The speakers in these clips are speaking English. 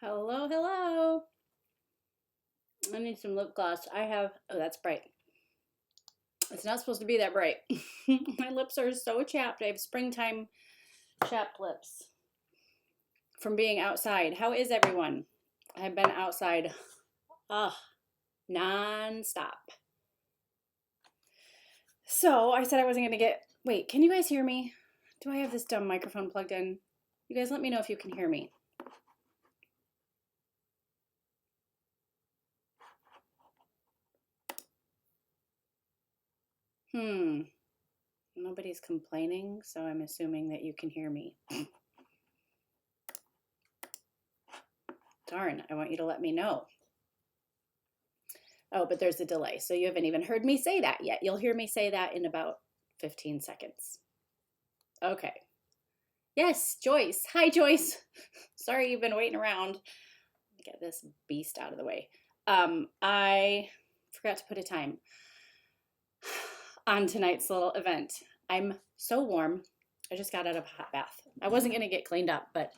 Hello, hello. I need some lip gloss. Oh, that's bright. It's not supposed to be that bright. My lips are so chapped. I have springtime chapped lips from being outside. How is everyone? I've been outside, ugh, non-stop. So I said I wasn't going to wait, can you guys hear me? Do I have this dumb microphone plugged in? You guys let me know if you can hear me. Nobody's complaining, so I'm assuming that you can hear me. Darn, I want you to let me know. Oh, but there's a delay, so you haven't even heard me say that yet. You'll hear me say that in about 15 seconds. Okay. Yes, Joyce. Hi, Joyce. Sorry you've been waiting around. Get this beast out of the way. I forgot to put a time on tonight's little event. I'm so warm. I just got out of a hot bath. I wasn't going to get cleaned up, but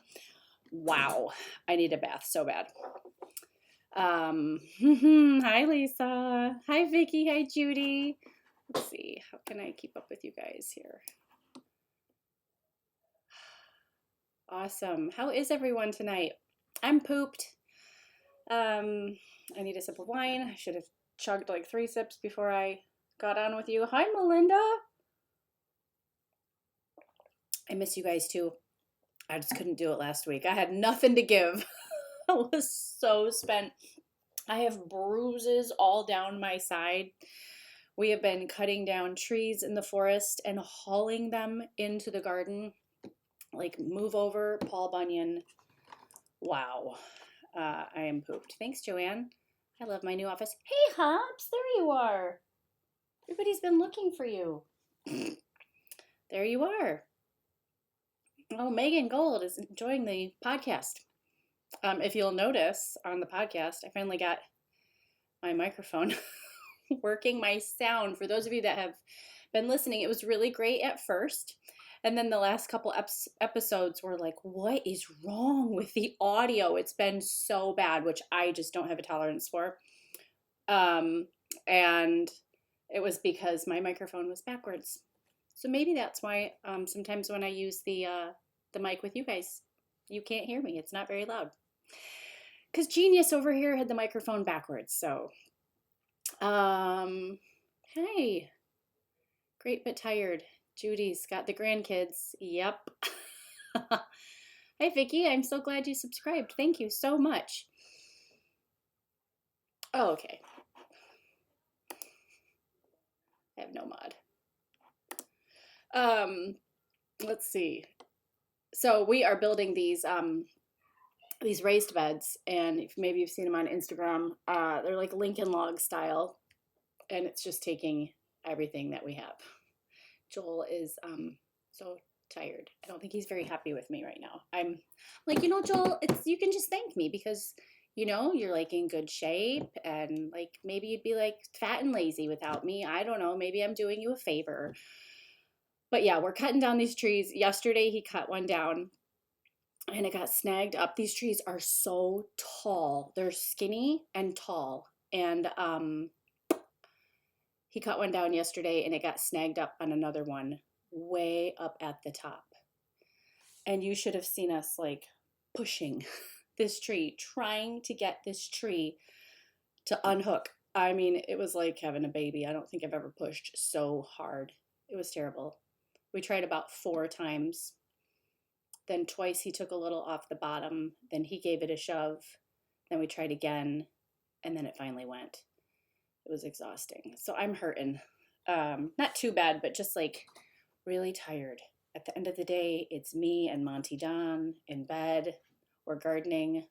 wow, I need a bath so bad. Hi, Lisa. Hi, Vicky. Hi, Judy. Let's see. How can I keep up with you guys here? Awesome. How is everyone tonight? I'm pooped. I need a sip of wine. I should have chugged like 3 sips before I got on with you. Hi, Melinda. I miss you guys too. I just couldn't do it last week. I had nothing to give. I was so spent. I have bruises all down my side. We have been cutting down trees in the forest and hauling them into the garden. Like, move over, Paul Bunyan. Wow. I am pooped. Thanks, Joanne. I love my new office. Hey, Hops, there you are. Everybody's been looking for you. There you are. Oh, Megan Gold is enjoying the podcast. If you'll notice on the podcast, I finally got my microphone working, my sound. For those of you that have been listening, it was really great at first. And then the last couple episodes were like, what is wrong with the audio? It's been so bad, which I just don't have a tolerance for. And it was because my microphone was backwards. So maybe that's why sometimes when I use the mic with you guys, you can't hear me. It's not very loud. Because Genius over here had the microphone backwards. So, hey, great but tired. Judy's got the grandkids. Yep. Hi, Vicky. I'm so glad you subscribed. Thank you so much. Oh, okay. I have no mod. Let's see. So we are building these raised beds, and if maybe you've seen them on Instagram, they're like Lincoln log style, and it's just taking everything that we have. Joel is so tired. I don't think he's very happy with me right now. I'm like, Joel, you can just thank me because, you're like in good shape, and like maybe you'd be like fat and lazy without me. I don't know. Maybe I'm doing you a favor. But yeah, we're cutting down these trees. Yesterday he cut one down and it got snagged up. These trees are so tall. They're skinny and tall. And he cut one down yesterday and it got snagged up on another one way up at the top. And you should have seen us like pushing this tree, trying to get this tree to unhook. I mean, it was like having a baby. I don't think I've ever pushed so hard. It was terrible. We tried about 4 times. Then twice he took a little off the bottom. Then he gave it a shove. Then we tried again. And then it finally went. It was exhausting. So I'm hurting. Not too bad, but just like really tired. At the end of the day, it's me and Monty Don in bed or gardening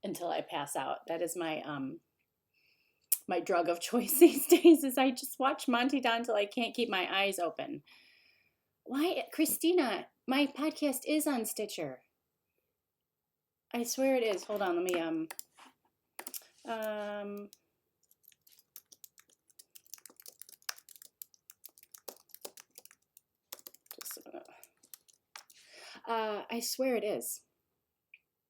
until I pass out. That is my my drug of choice these days is I just watch Monty Don till I can't keep my eyes open. Why, Christina, my podcast is on Stitcher. I swear it is. Hold on, let me I swear it is.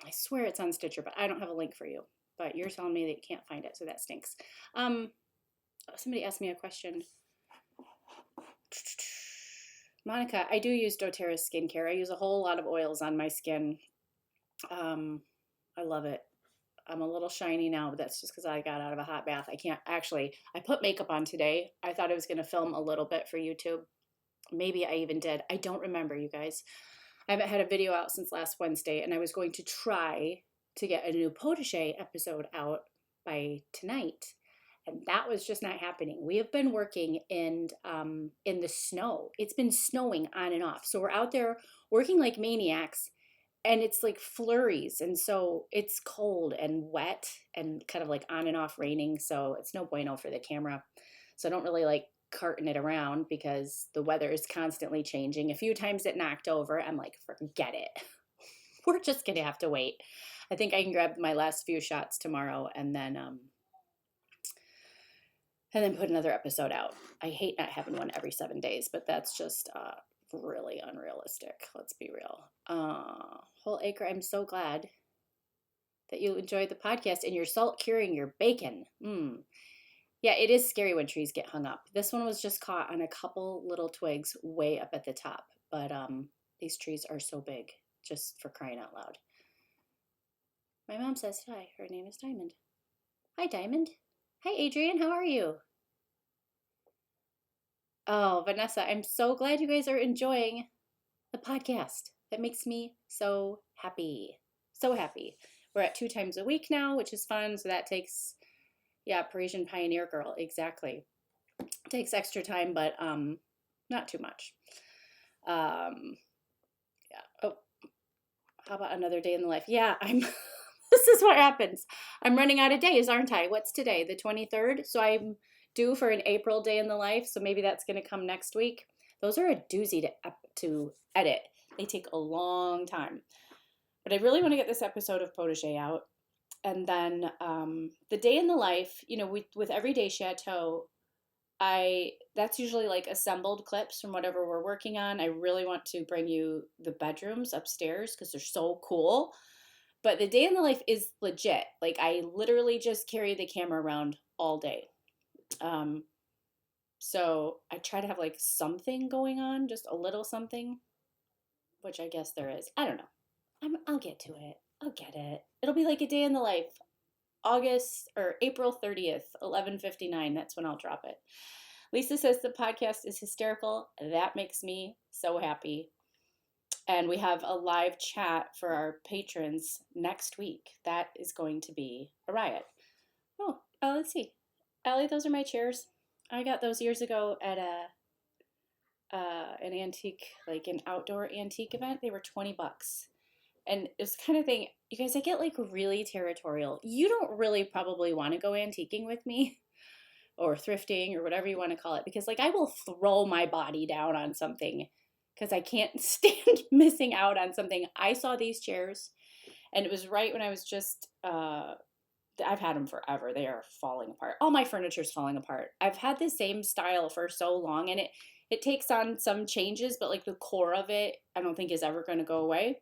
I swear it's on Stitcher, but I don't have a link for you. But you're telling me that you can't find it, so that stinks. Somebody asked me a question. Monica, I do use doTERRA skincare. I use a whole lot of oils on my skin. I love it. I'm a little shiny now, but that's just because I got out of a hot bath. I put makeup on today. I thought I was going to film a little bit for YouTube. Maybe I even did. I don't remember, you guys. I haven't had a video out since last Wednesday, and I was going to try to get a new Potager episode out by tonight. And that was just not happening. We have been working in the snow. It's been snowing on and off. So we're out there working like maniacs, and it's like flurries. And so it's cold and wet and kind of like on and off raining. So it's no bueno for the camera. So I don't really like carting it around because the weather is constantly changing. A few times it knocked over. I'm like, forget it. We're just going to have to wait. I think I can grab my last few shots tomorrow and then put another episode out. I hate not having one every 7 days, but that's just really unrealistic. Let's be real. Whole Acre, I'm so glad that you enjoyed the podcast and you're salt curing your bacon. Yeah, it is scary when trees get hung up. This one was just caught on a couple little twigs way up at the top, but these trees are so big, just for crying out loud. My mom says hi. Her name is Diamond. Hi, Diamond. Hi, Adrian. How are you? Oh, Vanessa, I'm so glad you guys are enjoying the podcast. That makes me so happy. So happy. We're at 2 times a week now, which is fun. So that takes, Parisienne Pioneer Girl. Exactly. Takes extra time, but not too much. Oh, how about another day in the life? Yeah, this is what happens. I'm running out of days, aren't I? What's today? The 23rd? So I'm due for an April day in the life. So maybe that's going to come next week. Those are a doozy to edit. They take a long time. But I really want to get this episode of Potager out. And then the day in the life, with Everyday Chateau, that's usually like assembled clips from whatever we're working on. I really want to bring you the bedrooms upstairs because they're so cool. But the day in the life is legit. Like I literally just carry the camera around all day. So I try to have like something going on, just a little something, which I guess there is. I don't know. I'll get to it. I'll get it. It'll be like a day in the life. April 30th, 11:59. That's when I'll drop it. Lisa says the podcast is hysterical. That makes me so happy. And we have a live chat for our patrons next week. That is going to be a riot. Oh, let's see. Allie, those are my chairs. I got those years ago at an antique, like an outdoor antique event. They were $20. And it's kind of thing, you guys, I get like really territorial. You don't really probably want to go antiquing with me or thrifting or whatever you want to call it, because like I will throw my body down on something because I can't stand missing out on something. I saw these chairs and it was right when I was just, I've had them forever. They are falling apart. All my furniture's falling apart. I've had the same style for so long and it takes on some changes, but like the core of it, I don't think is ever going to go away.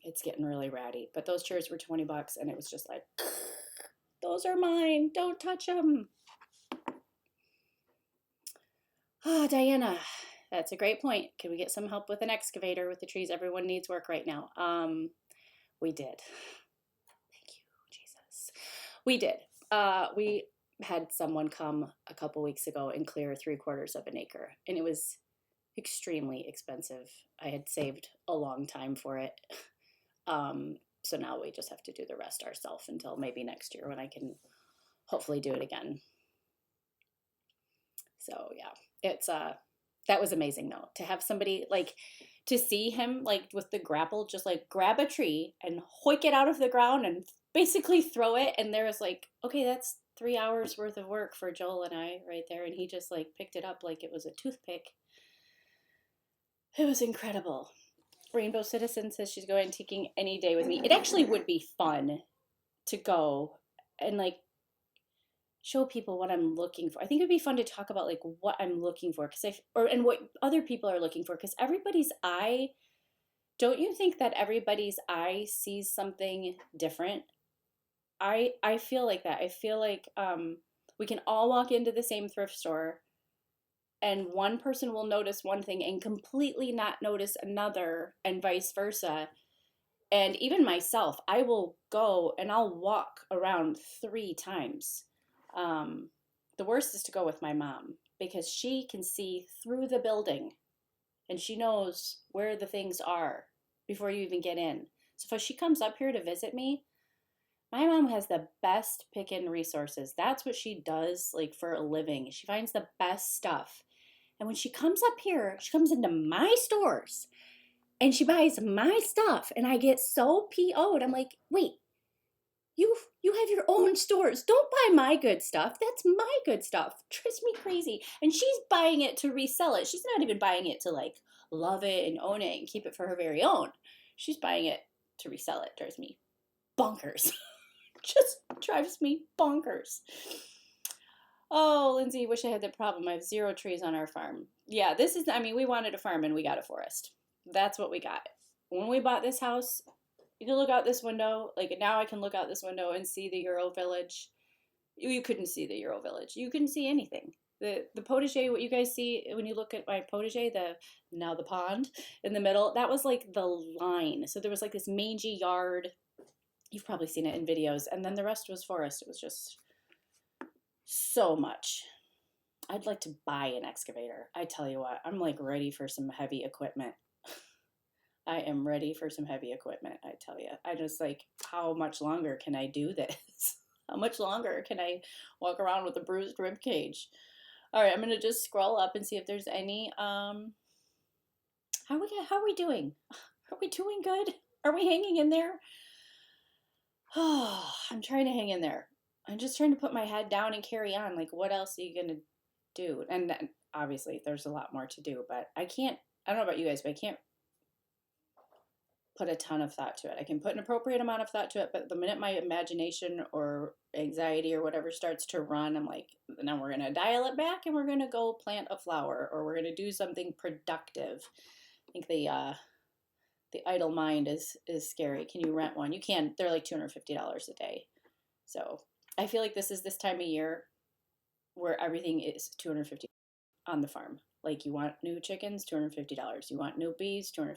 It's getting really ratty. But those chairs were $20 and it was just like, those are mine. Don't touch them. Oh, Diana, that's a great point. Can we get some help with an excavator with the trees? Everyone needs work right now. We did. Thank you, Jesus. We did. We had someone come a couple weeks ago and clear 3/4 of an acre, and it was extremely expensive. I had saved a long time for it. So now we just have to do the rest ourselves until maybe next year when I can hopefully do it again. So yeah, it's, that was amazing though, to have somebody like, to see him like with the grapple, just like grab a tree and hoik it out of the ground and basically throw it. And there was like, okay, that's 3 hours worth of work for Joel and I right there. And he just like picked it up like it was a toothpick. It was incredible. Rainbow Citizen says she's going antiquing any day with me. It actually would be fun to go and like show people what I'm looking for. I think it'd be fun to talk about like what I'm looking for and what other people are looking for, because everybody's eye Don't you think that everybody's eye sees something different? I feel like that. I feel like we can all walk into the same thrift store and one person will notice one thing and completely not notice another, and vice versa. And even myself, I will go and I'll walk around 3 times. Um, the worst is to go with my mom because she can see through the building and she knows where the things are before you even get in. So if she comes up here to visit me, my mom has the best pick-in resources. That's what she does like for a living. She finds the best stuff. And when she comes up here, she comes into my stores and she buys my stuff and I get so PO'd. I'm like, wait, you have your own stores. Don't buy my good stuff. That's my good stuff. Drives me crazy. And she's buying it to resell it. She's not even buying it to like love it and own it and keep it for her very own. She's buying it to resell it. Drives me bonkers. Just drives me bonkers. Oh, Lindsay, wish I had that problem. I have 0 trees on our farm. Yeah, this is, I mean, we wanted a farm and we got a forest. That's what we got. When we bought this house, you can look out this window. Like now I can look out this window and see the Euro Village. You couldn't see the Euro Village. You couldn't see anything. The potager, what you guys see when you look at my potager, the pond in the middle, that was like the line. So there was like this mangy yard. You've probably seen it in videos. And then the rest was forest. It was just so much. I'd like to buy an excavator. I tell you what, I'm like ready for some heavy equipment. I am ready for some heavy equipment, I tell you. I just like, how much longer can I do this? How much longer can I walk around with a bruised rib cage? All right, I'm gonna just scroll up and see if there's any. How are we doing? Are we doing good? Are we hanging in there? Oh, I'm trying to hang in there. I'm just trying to put my head down and carry on. Like, what else are you gonna do? And obviously, there's a lot more to do, but I can't. I don't know about you guys, but I can't put a ton of thought to it. I can put an appropriate amount of thought to it, but the minute my imagination or anxiety or whatever starts to run, I'm like, now we're gonna dial it back and we're gonna go plant a flower or we're gonna do something productive. I think the idle mind is scary. Can you rent one? You can. They're like $250 a day. So I feel like this is this time of year where everything is $250 on the farm. Like you want new chickens, $250. You want new bees, $250.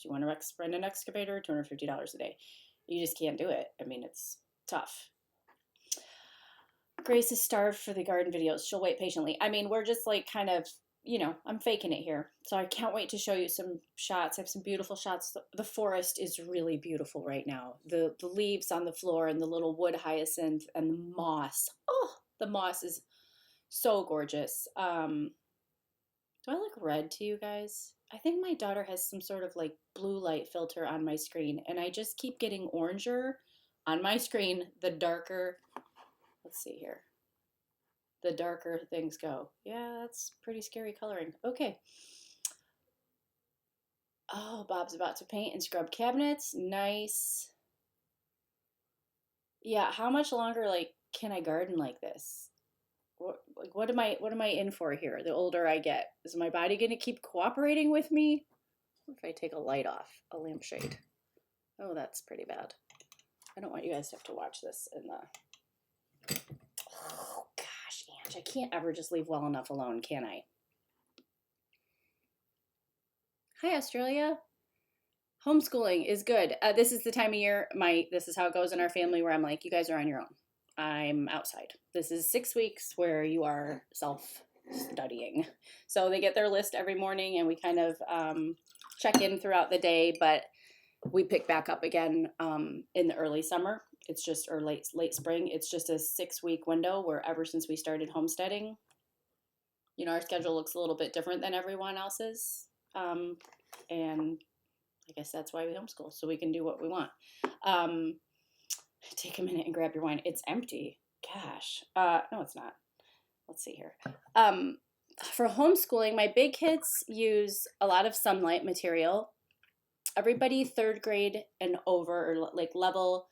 You want to rent an excavator, $250 a day. You just can't do it. I mean, it's tough. Grace is starved for the garden videos. She'll wait patiently. I mean, we're just like kind of, I'm faking it here. So I can't wait to show you some shots. I have some beautiful shots. The forest is really beautiful right now. The leaves on the floor and the little wood hyacinth and the moss. Oh, the moss is so gorgeous. Do I look red to you guys? I think my daughter has some sort of like blue light filter on my screen, and I just keep getting oranger on my screen the darker, let's see here, the darker things go. Yeah, that's pretty scary coloring. Okay. Oh, Bob's about to paint and scrub cabinets. Nice. Yeah, how much longer like can I garden like this? What am I in for here? The older I get, is my body going to keep cooperating with me? What if I take a light off, a lampshade? Oh, that's pretty bad. I don't want you guys to have to watch this in the. Oh gosh, Ange, I can't ever just leave well enough alone, can I? Hi, Australia. Homeschooling is good. This is the time of year. This is how it goes in our family, where I'm like, you guys are on your own. I'm outside. This is 6 weeks where you are self-studying. So they get their list every morning and we kind of check in throughout the day, but we pick back up again in the early summer. It's just, or late spring. It's just a 6-week window where ever since we started homesteading, our schedule looks a little bit different than everyone else's. And I guess that's why we homeschool, so we can do what we want. Take a minute and grab your wine. It's empty. Gosh. No, it's not. Let's see here. For homeschooling, my big kids use a lot of sunlight material. Everybody 3rd grade and over, or like level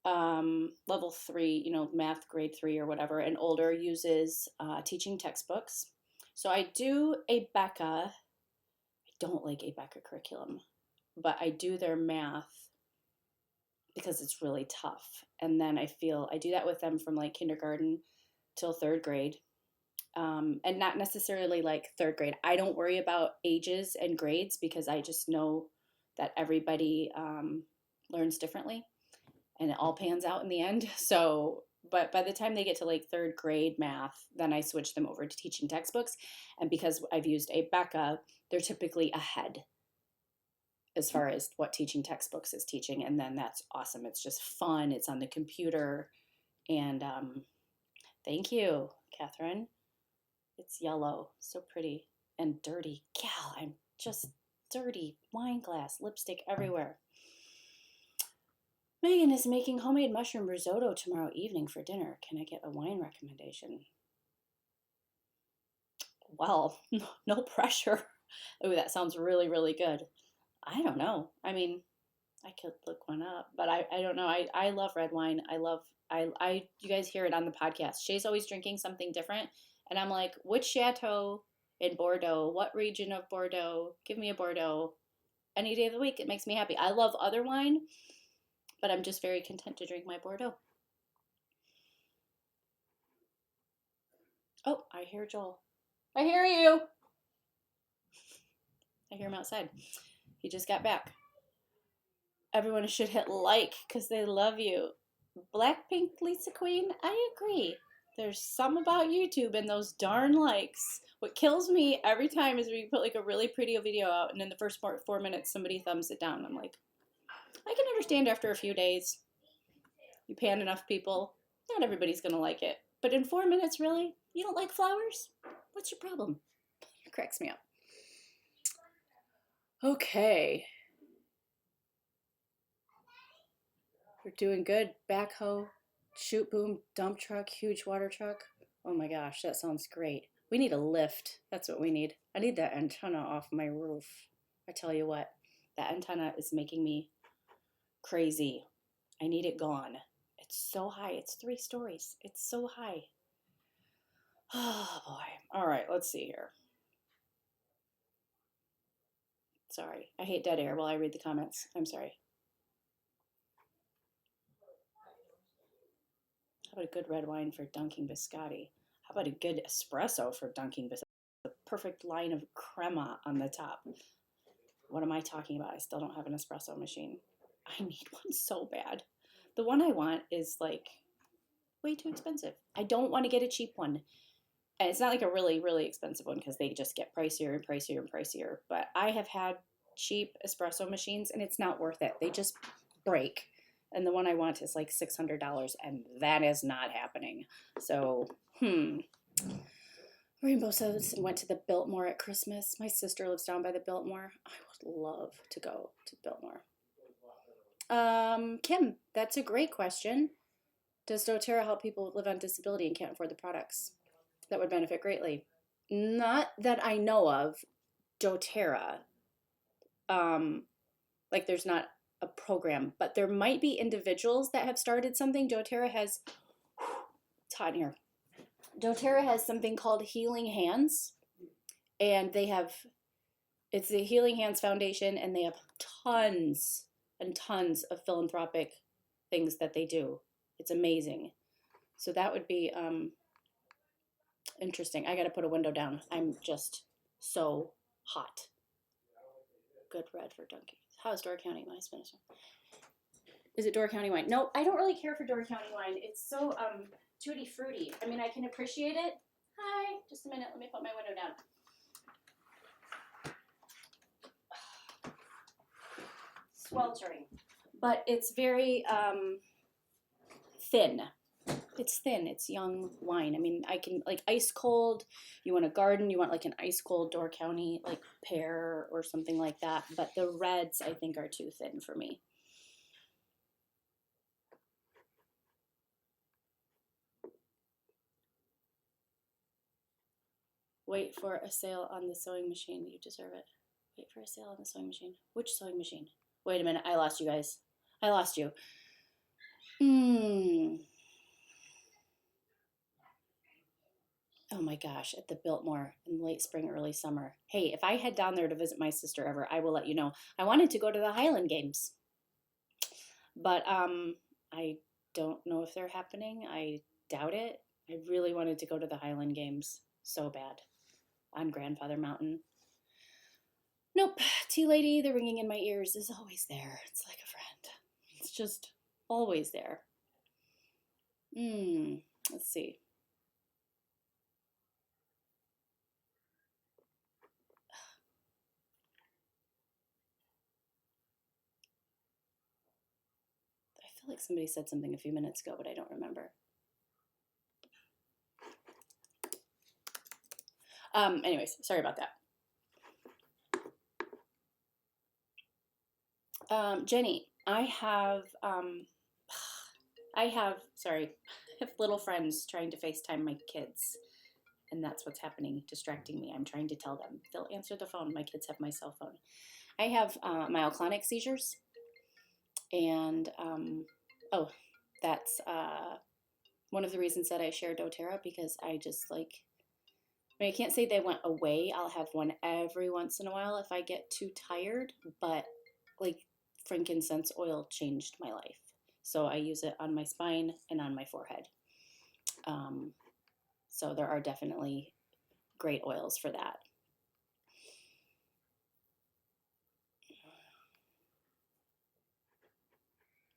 3, math grade 3 or whatever, and older uses teaching textbooks. So I do a Becca. I don't like a Becca curriculum. but I do their math because it's really tough. And then I do that with them from like kindergarten till third grade. And not necessarily like third grade. I don't worry about ages and grades because I just know that everybody learns differently and it all pans out in the end. So, but by the time they get to like third grade math, then I switch them over to teaching textbooks. And because I've used Becca, they're typically ahead as far as what teaching textbooks is teaching. And then that's awesome. It's just fun. It's on the computer. And thank you, Catherine. It's yellow, so pretty and dirty. Gal, I'm just dirty. Wine glass, lipstick everywhere. Megan is making homemade mushroom risotto tomorrow evening for dinner. Can I get a wine recommendation? Well, no pressure. Oh, that sounds really, really good. I don't know. I mean, I could look one up, but I don't know. I love red wine. You guys hear it on the podcast. Shay's always drinking something different. And I'm like, which chateau in Bordeaux? What region of Bordeaux? Give me a Bordeaux. Any day of the week, it makes me happy. I love other wine, but I'm just very content to drink my Bordeaux. Oh, I hear Joel. I hear you. I hear him outside. He just got back. Everyone should hit like because they love you. Blackpink Lisa Queen, I agree. There's some about YouTube and those darn likes. What kills me every time is when you put like a really pretty video out and in the first 4 minutes somebody thumbs it down. I'm like, I can understand after a few days. You pan enough people, not everybody's gonna like it. But in 4 minutes, really? You don't like flowers? What's your problem? It cracks me up. Okay. We're doing good. Backhoe, shoot boom, dump truck, huge water truck. Oh my gosh, that sounds great. We need a lift. That's what we need. I need that antenna off my roof. I tell you what, that antenna is making me crazy. I need it gone. It's so high. It's 3 stories. It's so high. Oh boy. All right, let's see here. Sorry. I hate dead air while I read the comments. I'm sorry. How about a good red wine for dunking biscotti? How about a good espresso for dunking biscotti? The perfect line of crema on the top. What am I talking about? I still don't have an espresso machine. I need one so bad. The one I want is like way too expensive. I don't want to get a cheap one. And it's not like a really, really expensive one because they just get pricier and pricier and pricier. But I have had cheap espresso machines and it's not worth it. They just break. And the one I want is like $600 and that is not happening. So, Rainbow says went to the Biltmore at Christmas. My sister lives down by the Biltmore. I would love to go to Biltmore. Kim, that's a great question. Does doTERRA help people live on disability and can't afford the products? That would benefit greatly. Not that I know of, doTERRA. Like there's not a program, but there might be individuals that have started something. doTERRA has, it's hot in here. doTERRA has something called Healing Hands, and it's the Healing Hands Foundation, and they have tons and tons of philanthropic things that they do. It's amazing. So that would be interesting. I got to put a window down. I'm just so hot. Good red for Dunkin'. How's Door County wine? Is it Door County wine? No, I don't really care for Door County wine. It's so tutti fruity. I mean, I can appreciate it. Hi, just a minute. Let me put my window down. Sweltering, but it's very thin. It's thin. It's young wine. I mean, I can like ice cold. You want a garden, you want like an ice cold Door County like pear or something like that. But the reds I think are too thin for me. Wait for a sale on the sewing machine. You deserve it. Wait for a sale on the sewing machine. Which sewing machine? Wait a minute. I lost you guys. I lost you. Oh my gosh, at the Biltmore in late spring, early summer. Hey, if I head down there to visit my sister ever, I will let you know. I wanted to go to the Highland Games, but I don't know if they're happening. I doubt it. I really wanted to go to the Highland Games so bad on Grandfather Mountain. Nope, tea lady, the ringing in my ears is always there. It's like a friend. It's just always there. Let's see. I feel like somebody said something a few minutes ago, but I don't remember. Anyways, sorry about that. Jenny, I have sorry, I have little friends trying to FaceTime my kids, and that's what's happening, distracting me. I'm trying to tell them. They'll answer the phone. My kids have my cell phone. I have myoclonic seizures, and that's one of the reasons that I share doTERRA, because I just like, I mean, I can't say they went away. I'll have one every once in a while if I get too tired, but like frankincense oil changed my life. So I use it on my spine and on my forehead. So there are definitely great oils for that.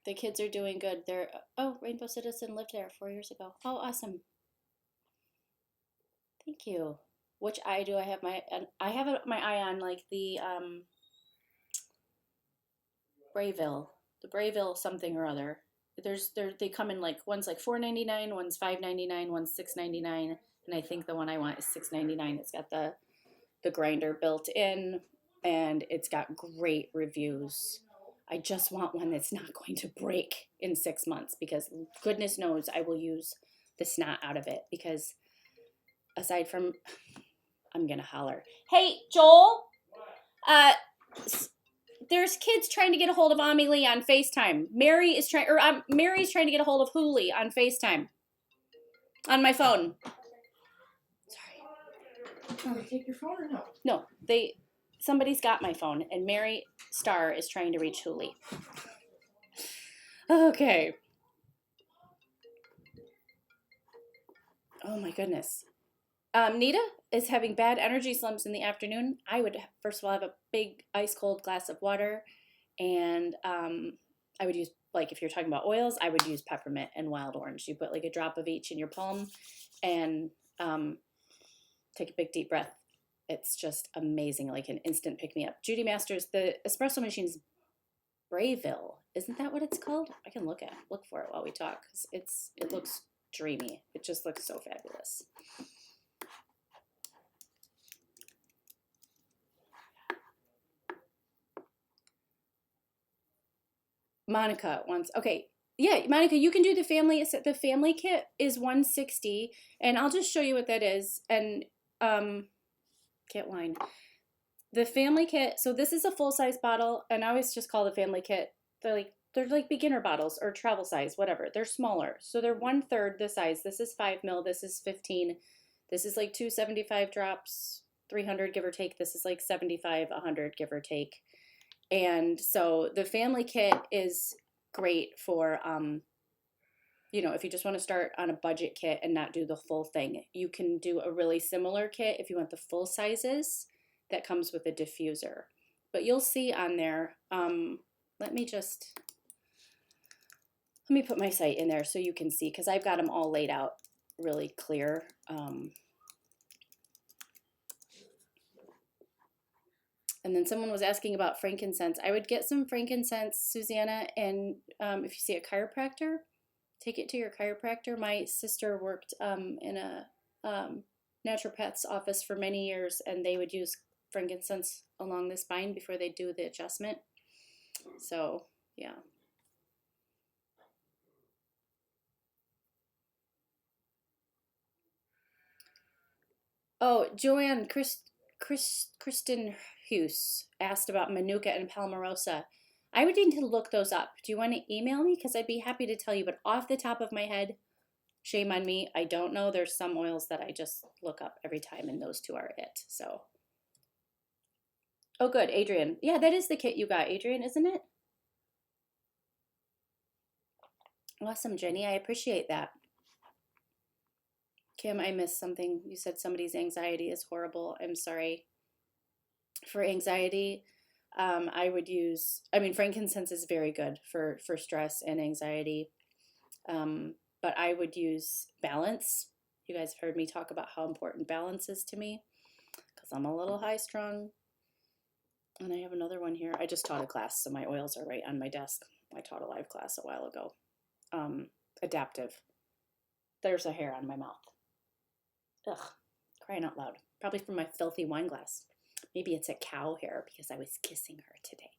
The kids are doing good. Rainbow Citizen lived there 4 years ago. Oh, awesome. Thank you. Which eye do I have my eye on, like the Brayville. The Brayville something or other. They come in like, one's like $4.99, one's $5.99, one's $6.99, and I think the one I want is $6.99. It's got the grinder built in, and it's got great reviews. I just want one that's not going to break in 6 months, because goodness knows I will use the snot out of it, because aside from, I'm gonna holler. Hey, Joel, there's kids trying to get a hold of Ami Lee on FaceTime. Mary's trying to get a hold of Hooli on FaceTime on my phone. Sorry. Can they take your phone or no? No, somebody's got my phone, and Mary Starr is trying to reach Hooli. Okay. Oh my goodness. Nita is having bad energy slumps in the afternoon. I would first of all have a big ice cold glass of water, and I would use, like, if you're talking about oils, I would use peppermint and wild orange. You put like a drop of each in your palm, and take a big deep breath. It's just amazing, like an instant pick me up. Judy Masters, the espresso machine's Brayville. Isn't that what it's called? I can look for it while we talk, because it looks dreamy. It just looks so fabulous. Monica wants, okay, yeah, Monica, you can do the family kit is $160, and I'll just show you what that is. And kit wine, the family kit. So this is a full size bottle, and I always just call the family kit. They're like beginner bottles or travel size, whatever. They're smaller, so they're 1/3 the size. This is 5 ml. This is 15. This is like 275 drops, 300 give or take. This is like 75, 100 give or take. And so the family kit is great for, if you just want to start on a budget kit and not do the full thing. You can do a really similar kit if you want the full sizes that comes with a diffuser. But you'll see on there, let me put my site in there so you can see, because I've got them all laid out really clear. And then someone was asking about frankincense. I would get some frankincense, Susanna, and if you see a chiropractor, take it to your chiropractor. My sister worked in a naturopath's office for many years, and they would use frankincense along the spine before they do the adjustment. So, yeah. Oh, Joanne, Kristen Hughes asked about Manuka and Palmarosa. I would need to look those up. Do you want to email me? Because I'd be happy to tell you, but off the top of my head, Shame on me. I don't know. There's some oils that I just look up every time, and those two are it. So, oh, good, Adrian. Yeah, that is the kit you got, Adrian, isn't it? Awesome, Jenny. I appreciate that. Kim, I missed something. You said somebody's anxiety is horrible. I'm sorry. For anxiety, I would use, I mean, frankincense is very good for stress and anxiety. But I would use balance. You guys have heard me talk about how important balance is to me because I'm a little high strung. And I have another one here. I just taught a class, so my oils are right on my desk. I taught a live class a while ago. Adaptive. There's a hair on my mouth. Ugh, crying out loud. Probably from my filthy wine glass. Maybe it's a cow hair because I was kissing her today.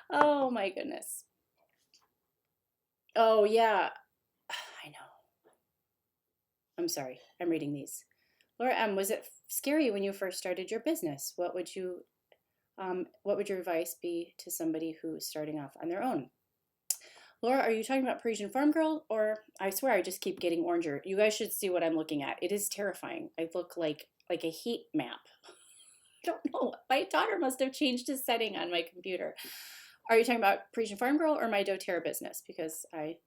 Oh my goodness. Oh yeah, I know. I'm sorry. I'm reading these. Laura M, was it scary when you first started your business? What would your advice be to somebody who's starting off on their own? Laura, are you talking about Parisienne Farmgirl, or I swear I just keep getting oranger. You guys should see what I'm looking at. It is terrifying. I look like a heat map. I don't know. My daughter must have changed a setting on my computer. Are you talking about Parisienne Farmgirl or my doTERRA business? Because I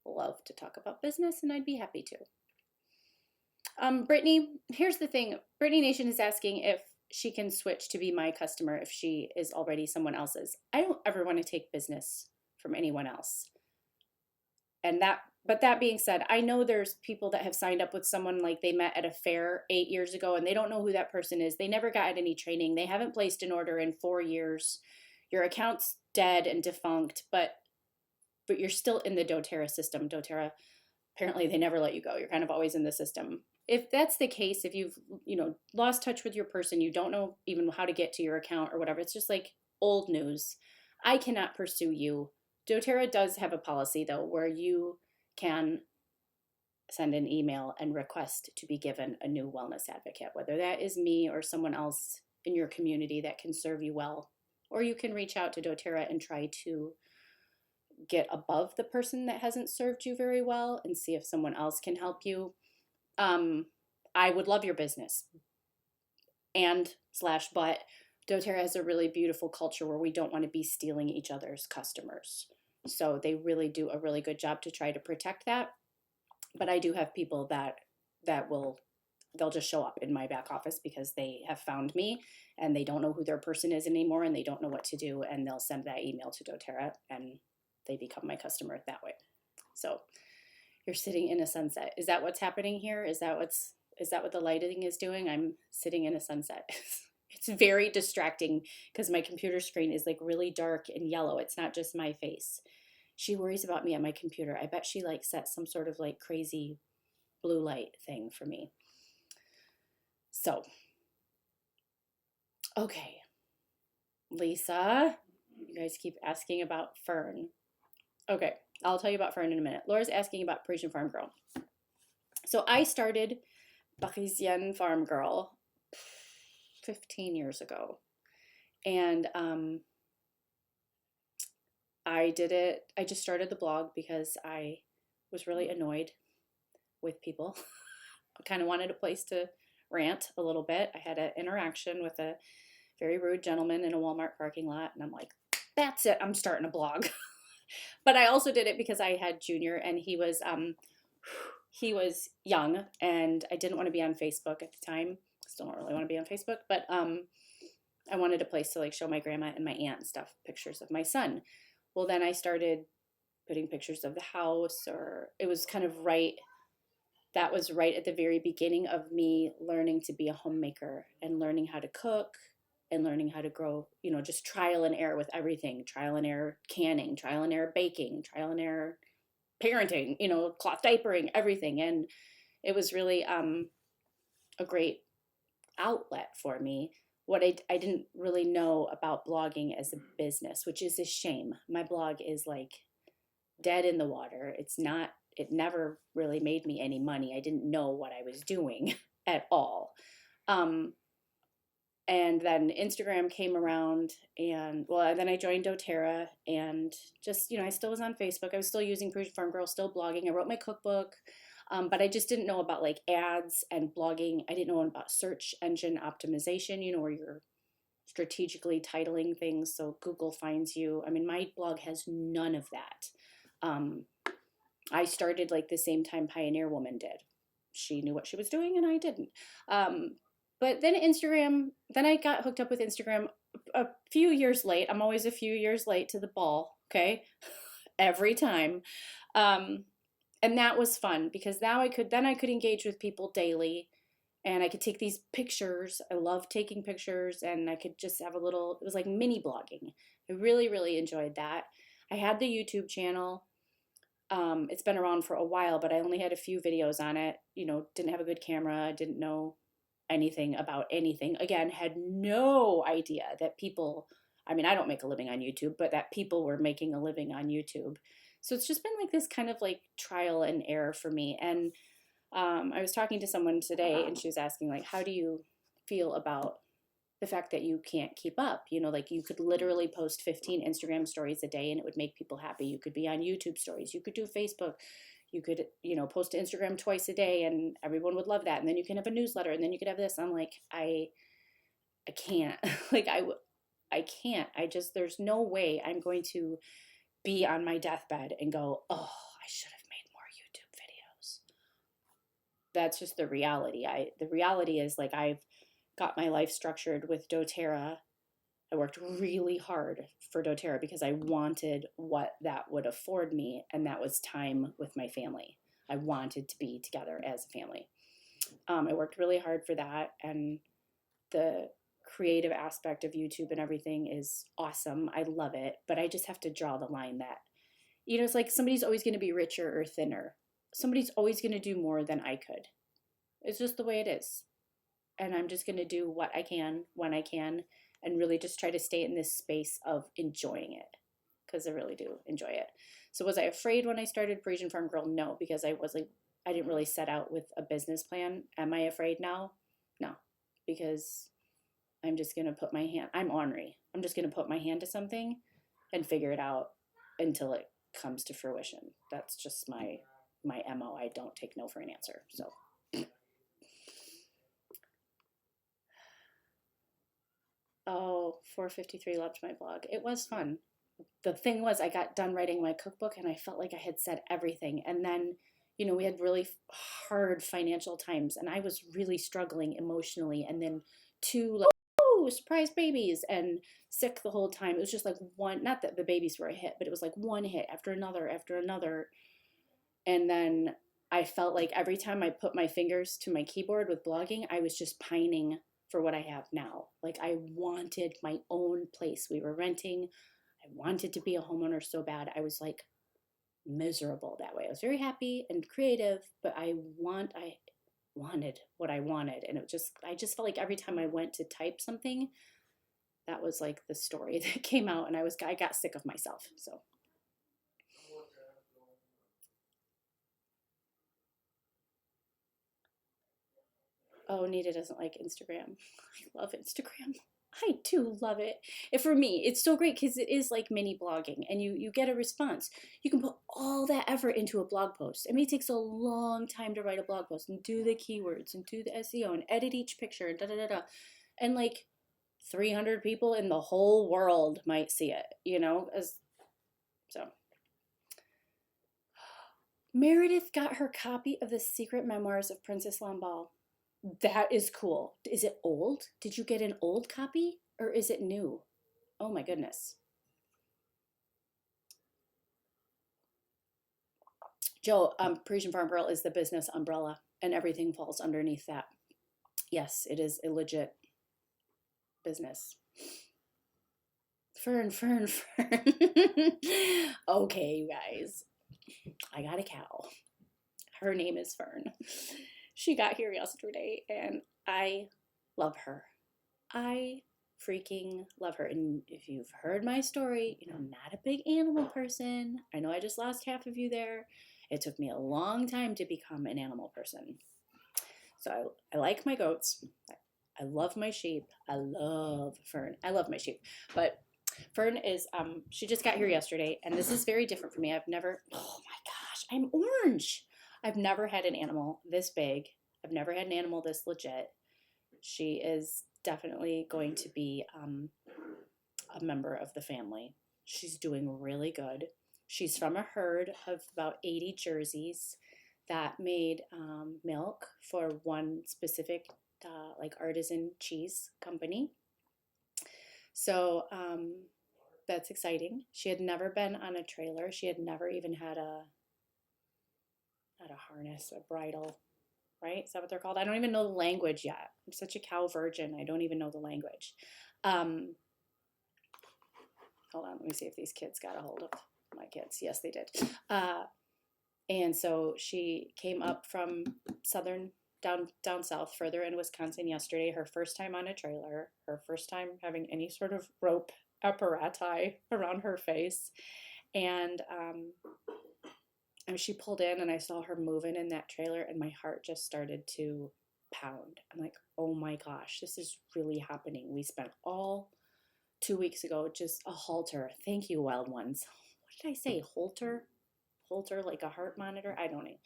love to talk about business and I'd be happy to. Brittany, here's the thing. Brittany Nation is asking if she can switch to be my customer if she is already someone else's. I don't ever want to take business from anyone else. But that being said, I know there's people that have signed up with someone like they met at a fair 8 years ago and they don't know who that person is. They never got any training. They haven't placed an order in 4 years. Your account's dead and defunct, but you're still in the doTERRA system. doTERRA, apparently they never let you go. You're kind of always in the system. If that's the case, if you've, lost touch with your person, you don't know even how to get to your account or whatever, it's just like old news. I cannot pursue you. doTERRA does have a policy though, where you can send an email and request to be given a new wellness advocate, whether that is me or someone else in your community that can serve you well. Or you can reach out to doTERRA and try to get above the person that hasn't served you very well and see if someone else can help you. I would love your business. But doTERRA has a really beautiful culture where we don't want to be stealing each other's customers. So they really do a really good job to try to protect that. But I do have people they'll just show up in my back office because they have found me and they don't know who their person is anymore and they don't know what to do, and they'll send that email to doTERRA and they become my customer that way. So you're sitting in a sunset. Is that what's happening here? Is that what the lighting is doing? I'm sitting in a sunset. It's very distracting because my computer screen is like really dark and yellow. It's not just my face. She worries about me on my computer. I bet she like set some sort of like crazy blue light thing for me. So, okay. Lisa, you guys keep asking about Fern. Okay, I'll tell you about Fern in a minute. Laura's asking about Parisienne Farmgirl. So I started Parisienne Farmgirl 15 years ago. And I just started the blog because I was really annoyed with people. I kind of wanted a place to rant a little bit. I had an interaction with a very rude gentleman in a Walmart parking lot, and I'm like, that's it, I'm starting a blog. But I also did it because I had Junior, and he was young, and I didn't want to be on Facebook at the time. Still don't really want to be on Facebook, but I wanted a place to like show my grandma and my aunt and stuff pictures of my son. Well, then I started putting pictures of the house, or it was kind of that was right at the very beginning of me learning to be a homemaker and learning how to cook and learning how to grow, just trial and error with everything, trial and error canning, trial and error baking, trial and error parenting, cloth diapering, everything. And it was really a great outlet for me. What I didn't really know about blogging as a business, which is a shame. My blog is like dead in the water. It never really made me any money. I didn't know what I was doing at all. And then Instagram came around, and well, then I joined doTERRA, and just, I still was on Facebook. I was still using Parisienne Farmgirl, still blogging. I wrote my cookbook, but I just didn't know about like ads and blogging. I didn't know about search engine optimization, where you're strategically titling things so Google finds you. I mean, my blog has none of that. I started like the same time Pioneer Woman did. She knew what she was doing and I didn't. But then then I got hooked up with Instagram a few years late. I'm always a few years late to the ball, okay? Every time. And that was fun because now I could engage with people daily, and I could take these pictures. I love taking pictures, and I could just have it was like mini blogging. I really, really enjoyed that. I had the YouTube channel. It's been around for a while, but I only had a few videos on it. Didn't have a good camera, didn't know anything about anything. Again, had no idea that people, I mean, I don't make a living on YouTube, but that people were making a living on YouTube. So it's just been like this kind of like trial and error for me. And I was talking to someone today, and she was asking, like, how do you feel about the fact that you can't keep up? Like you could literally post 15 Instagram stories a day and it would make people happy. You could be on YouTube stories. You could do Facebook. You could, post to Instagram twice a day and everyone would love that. And then you can have a newsletter and then you could have this. I'm like, I can't. Like, I can't. There's no way I'm going to be on my deathbed and go, oh, I should have made more YouTube videos. That's just the reality. The reality is, like, I've got my life structured with doTERRA. I worked really hard for doTERRA because I wanted what that would afford me, and that was time with my family. I wanted to be together as a family. I worked really hard for that, and the creative aspect of YouTube and everything is awesome. I love it, but I just have to draw the line that, it's like somebody's always going to be richer or thinner. Somebody's always going to do more than I could. It's just the way it is. And I'm just going to do what I can when I can, and really just try to stay in this space of enjoying it, because I really do enjoy it. So was I afraid when I started Parisienne Farmgirl? No, because I didn't really set out with a business plan. Am I afraid now? No, because I'm just going to put my hand, I'm ornery. I'm just going to put my hand to something and figure it out until it comes to fruition. That's just my MO. I don't take no for an answer. So. Oh, 453 loved my blog. It was fun. The thing was, I got done writing my cookbook and I felt like I had said everything. And then, we had really hard financial times and I was really struggling emotionally. And then 2, like, oh, surprise babies, and sick the whole time. It was just like one, not that the babies were a hit, but it was like one hit after another after another. And then I felt like every time I put my fingers to my keyboard with blogging, I was just pining for what I have now. Like, I wanted my own place. We were renting. I wanted to be a homeowner so bad. I was like miserable that way. I was very happy and creative, but I wanted what I wanted. And I just felt like every time I went to type something, that was like the story that came out, and I got sick of myself. So. Oh, Nita doesn't like Instagram. I love Instagram. I do love it. For me, it's so great because it is like mini blogging, and you get a response. You can put all that effort into a blog post. I mean, it takes a long time to write a blog post and do the keywords and do the SEO and edit each picture and da-da-da-da. And like 300 people in the whole world might see it, so. Meredith got her copy of The Secret Memoirs of Princess Lamballe. That is cool. Is it old? Did you get an old copy or is it new? Oh my goodness. Joe, Parisienne Farmgirl is the business umbrella and everything falls underneath that. Yes, it is a legit business. Fern. Okay, you guys. I got a cow. Her name is Fern. She got here yesterday and I love her. I freaking love her. And if you've heard my story, not a big animal person. I know I just lost half of you there. It took me a long time to become an animal person. So I like my goats. I love my sheep. I love Fern. I love my sheep. But Fern is, she just got here yesterday, and this is very different for me. I've never, oh my gosh, I'm orange. I've never had an animal this big. I've never had an animal this legit. She is definitely going to be a member of the family. She's doing really good. She's from a herd of about 80 jerseys that made milk for one specific like artisan cheese company. So that's exciting. She had never been on a trailer. She had never even had a not a harness, a bridle, right? Is that what they're called? I don't even know the language yet. I'm such a cow virgin. I don't even know the language. Hold on, let me see if these kids got a hold of my kids. Yes, they did. And so she came up from down south, further in Wisconsin yesterday. Her first time on a trailer. Her first time having any sort of rope apparatus around her face. And she pulled in, and I saw her moving in that trailer, and my heart just started to pound. I'm like, oh my gosh, this is really happening. We spent all 2 weeks ago just a halter. Thank you, wild ones. What did I say? Halter? Halter, like a heart monitor? I don't know.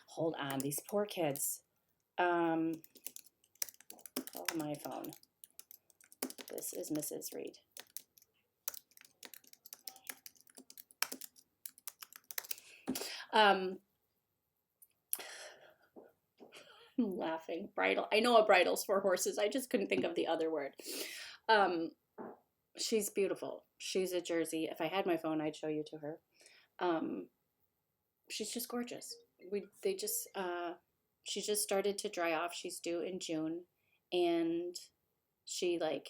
Hold on, these poor kids. Oh, my phone. This is Mrs. Reed. I'm laughing. Bridle. I know a bridle's for horses. I just couldn't think of the other word. She's beautiful. She's a Jersey. If I had my phone, I'd show you to her. She's just gorgeous. She just started to dry off. She's due in June, and she like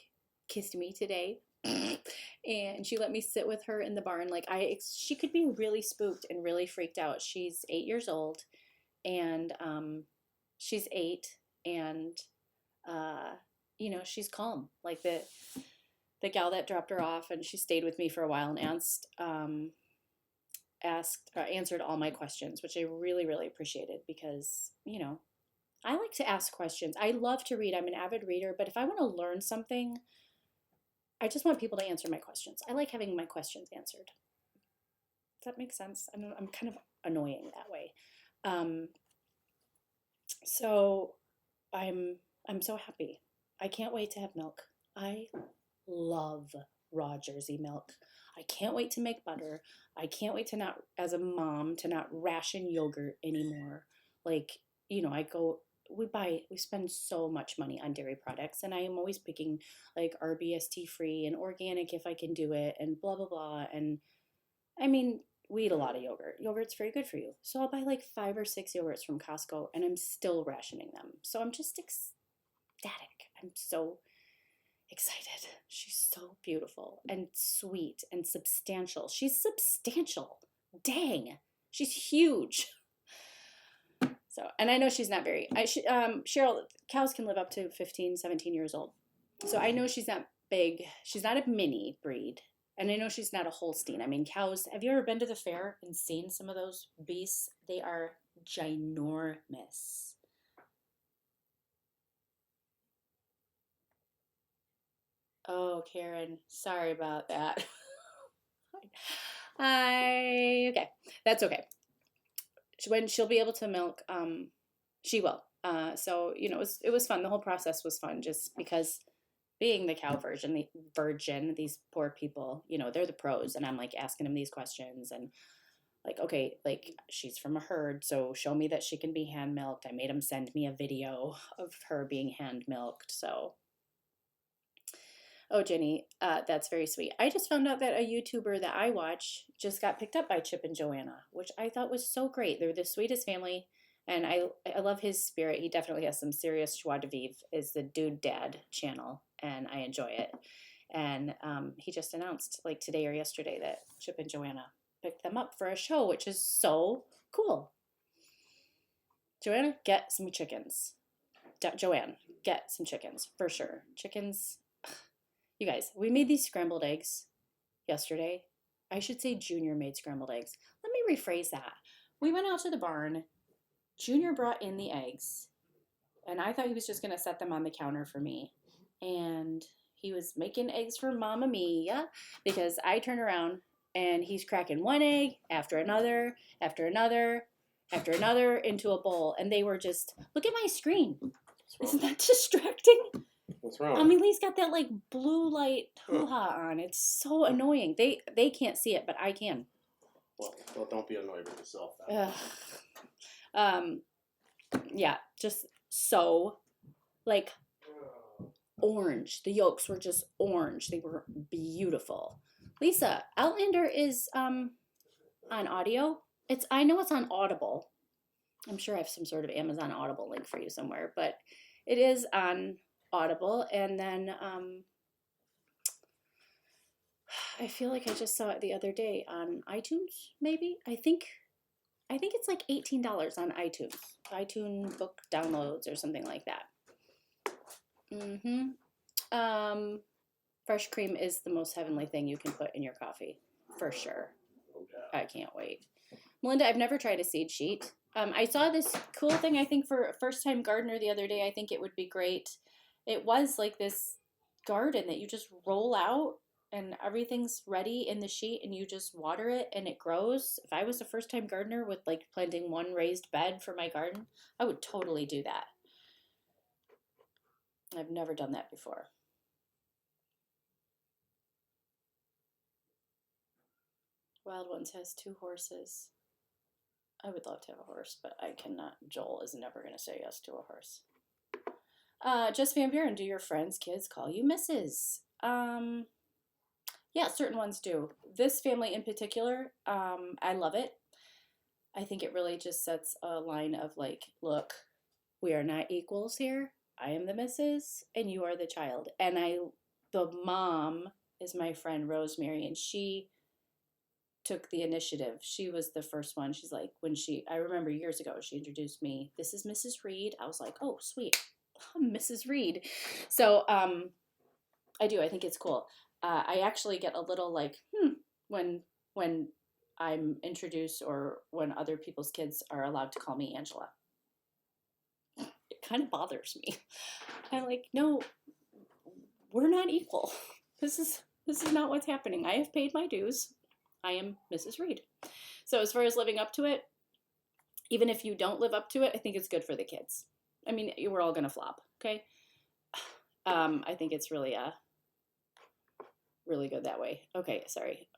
kissed me today. And she let me sit with her in the barn. Like she could be really spooked and really freaked out. She's 8 years old, and she's 8, and she's calm. Like the gal that dropped her off, and she stayed with me for a while and answered all my questions, which I really, really appreciated because, I like to ask questions. I love to read. I'm an avid reader, but if I want to learn something, I just want people to answer my questions. I like having my questions answered. Does that make sense? I'm kind of annoying that way. So I'm so happy. I can't wait to have milk. I love raw Jersey milk. I can't wait to make butter. I can't wait to not, as a mom, to not ration yogurt anymore. Like, we spend so much money on dairy products, and I am always picking like RBST free and organic if I can do it, and blah, blah, blah. And I mean, we eat a lot of yogurt. Yogurt's very good for you. So I'll buy like 5 or 6 yogurts from Costco, and I'm still rationing them. So I'm just ecstatic. I'm so excited. She's so beautiful and sweet and substantial. She's substantial. Dang. She's huge. So, and I know she's not Cheryl, cows can live up to 15, 17 years old. So I know she's not big. She's not a mini breed. And I know she's not a Holstein. I mean, cows, have you ever been to the fair and seen some of those beasts? They are ginormous. Oh, Karen, sorry about that. Okay, that's okay. When she'll be able to milk, she will. So it was fun. The whole process was fun, just because being the cow virgin, these poor people, they're the pros, and I'm like asking them these questions, and like, okay, like she's from a herd, so show me that she can be hand milked. I made them send me a video of her being hand milked. So. Oh, Jenny, that's very sweet. I just found out that a YouTuber that I watch just got picked up by Chip and Joanna, which I thought was so great. They're the sweetest family, and I love his spirit. He definitely has some serious joie de vivre. Is the Dude Dad channel, and I enjoy it. And he just announced, like today or yesterday, that Chip and Joanna picked them up for a show, which is so cool. Joanna, get some chickens. Joanne, get some chickens, for sure. Chickens... You guys, we made these scrambled eggs yesterday. I should say Junior made scrambled eggs. Let me rephrase that. We went out to the barn. Junior brought in the eggs. And I thought he was just going to set them on the counter for me. And he was making eggs for Mama Mia because I turn around and he's cracking one egg after another, after another, after another into a bowl. And they were just, look at my screen. Isn't that distracting? What's wrong? Amelie's got that like blue light hoo-ha on. It's so annoying. They can't see it, but I can. Well, don't be annoyed with yourself then. Yeah, just so like orange. The yolks were just orange. They were beautiful. Lisa, Outlander is on audio. I know it's on Audible. I'm sure I have some sort of Amazon Audible link for you somewhere, but it is on Audible. And then I feel like I just saw it the other day on iTunes, maybe. I think it's like $18 on iTunes book downloads or something like that. Fresh cream is the most heavenly thing you can put in your coffee, for sure. I can't wait. Melinda, I've never tried a seed sheet. I saw this cool thing, I think, for a first-time gardener the other day. I think it would be great. It was like this garden that you just roll out and everything's ready in the sheet and you just water it and it grows. If I was a first-time gardener with like planting one raised bed for my garden, I would totally do that. I've never done that before. Wild Ones has 2 horses. I would love to have a horse, but I cannot. Joel is never going to say yes to a horse. Just Van Buren, do your friends' kids call you Mrs.? Yeah, certain ones do. This family in particular, I love it. I think it really just sets a line of like, look, we are not equals here. I am the Mrs. and you are the child. And the mom is my friend Rosemary, and she took the initiative. She was the first one. She's like, I remember years ago, she introduced me. This is Mrs. Reed. I was like, oh, sweet. I'm Mrs. Reed. So I do. I think it's cool. I actually get a little like, when I'm introduced or when other people's kids are allowed to call me Angela. It kind of bothers me. I'm like, no, we're not equal. This is not what's happening. I have paid my dues. I am Mrs. Reed. So as far as living up to it, even if you don't live up to it, I think it's good for the kids. I mean, we're all going to flop, okay? I think it's really good that way. Okay, sorry.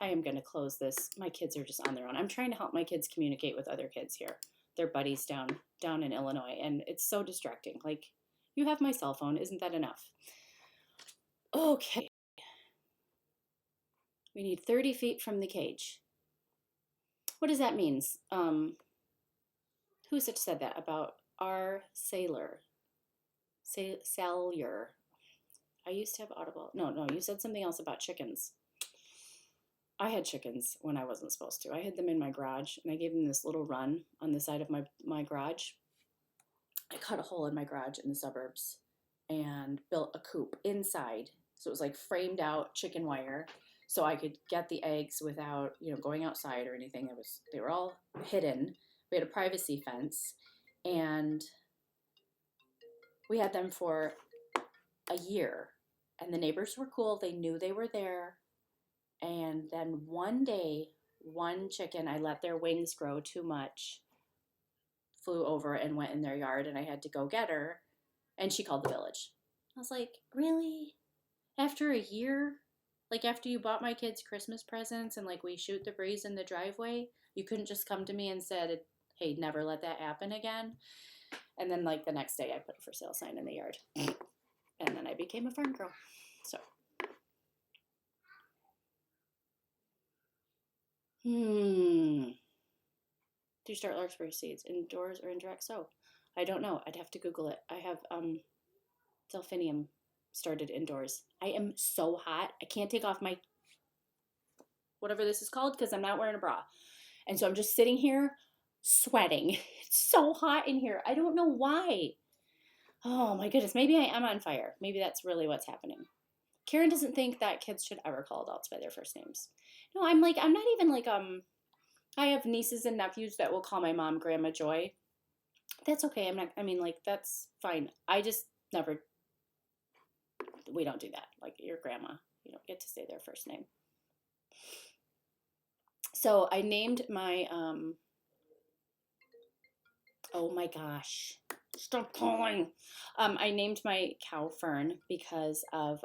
I am going to close this. My kids are just on their own. I'm trying to help my kids communicate with other kids here. They're buddies down in Illinois, and it's so distracting. Like, you have my cell phone. Isn't that enough? Okay. We need 30 feet from the cage. What does that mean? Who said that about our sailor? Salyer. I used to have Audible. No, you said something else about chickens. I had chickens when I wasn't supposed to. I had them in my garage, and I gave them this little run on the side of my garage. I cut a hole in my garage in the suburbs and built a coop inside. So it was like framed out chicken wire, so I could get the eggs without, going outside or anything. They were all hidden. We had a privacy fence, and we had them for a year. And the neighbors were cool. They knew they were there. And then one day, one chicken, I let their wings grow too much, flew over and went in their yard, and I had to go get her, and she called the village. I was like, really? After a year? Like, after you bought my kids Christmas presents and, like, we shoot the breeze in the driveway, you couldn't just come to me and said, hey, never let that happen again? And then, like, the next day I put a for sale sign in the yard. And then I became a farm girl. So. Do you start larkspur seeds indoors or indirect sow? I don't know. I'd have to Google it. I have delphinium started indoors. I am so hot. I can't take off my whatever this is called because I'm not wearing a bra. And so I'm just sitting here sweating. It's so hot in here. I don't know why. Oh my goodness. Maybe I am on fire. Maybe that's really what's happening. Karen doesn't think that kids should ever call adults by their first names. No, I'm not even like, I have nieces and nephews that will call my mom Grandma Joy. That's okay. I mean, like, that's fine. I just never, we don't do that. Like your grandma, you don't get to say their first name. So I named my, oh my gosh, stop calling. I named my cow Fern because of,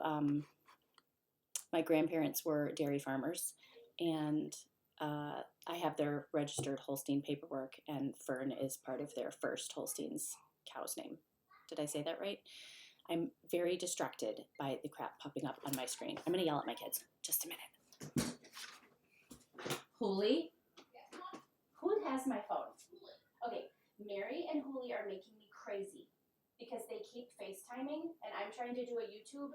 my grandparents were dairy farmers, and I have their registered Holstein paperwork, and Fern is part of their first Holstein's cow's name. Did I say that right? I'm very distracted by the crap popping up on my screen. I'm going to yell at my kids. Just a minute. Hooli? Who has my phone? Okay, Mary and Hooli are making me crazy because they keep FaceTiming, and I'm trying to do a YouTube,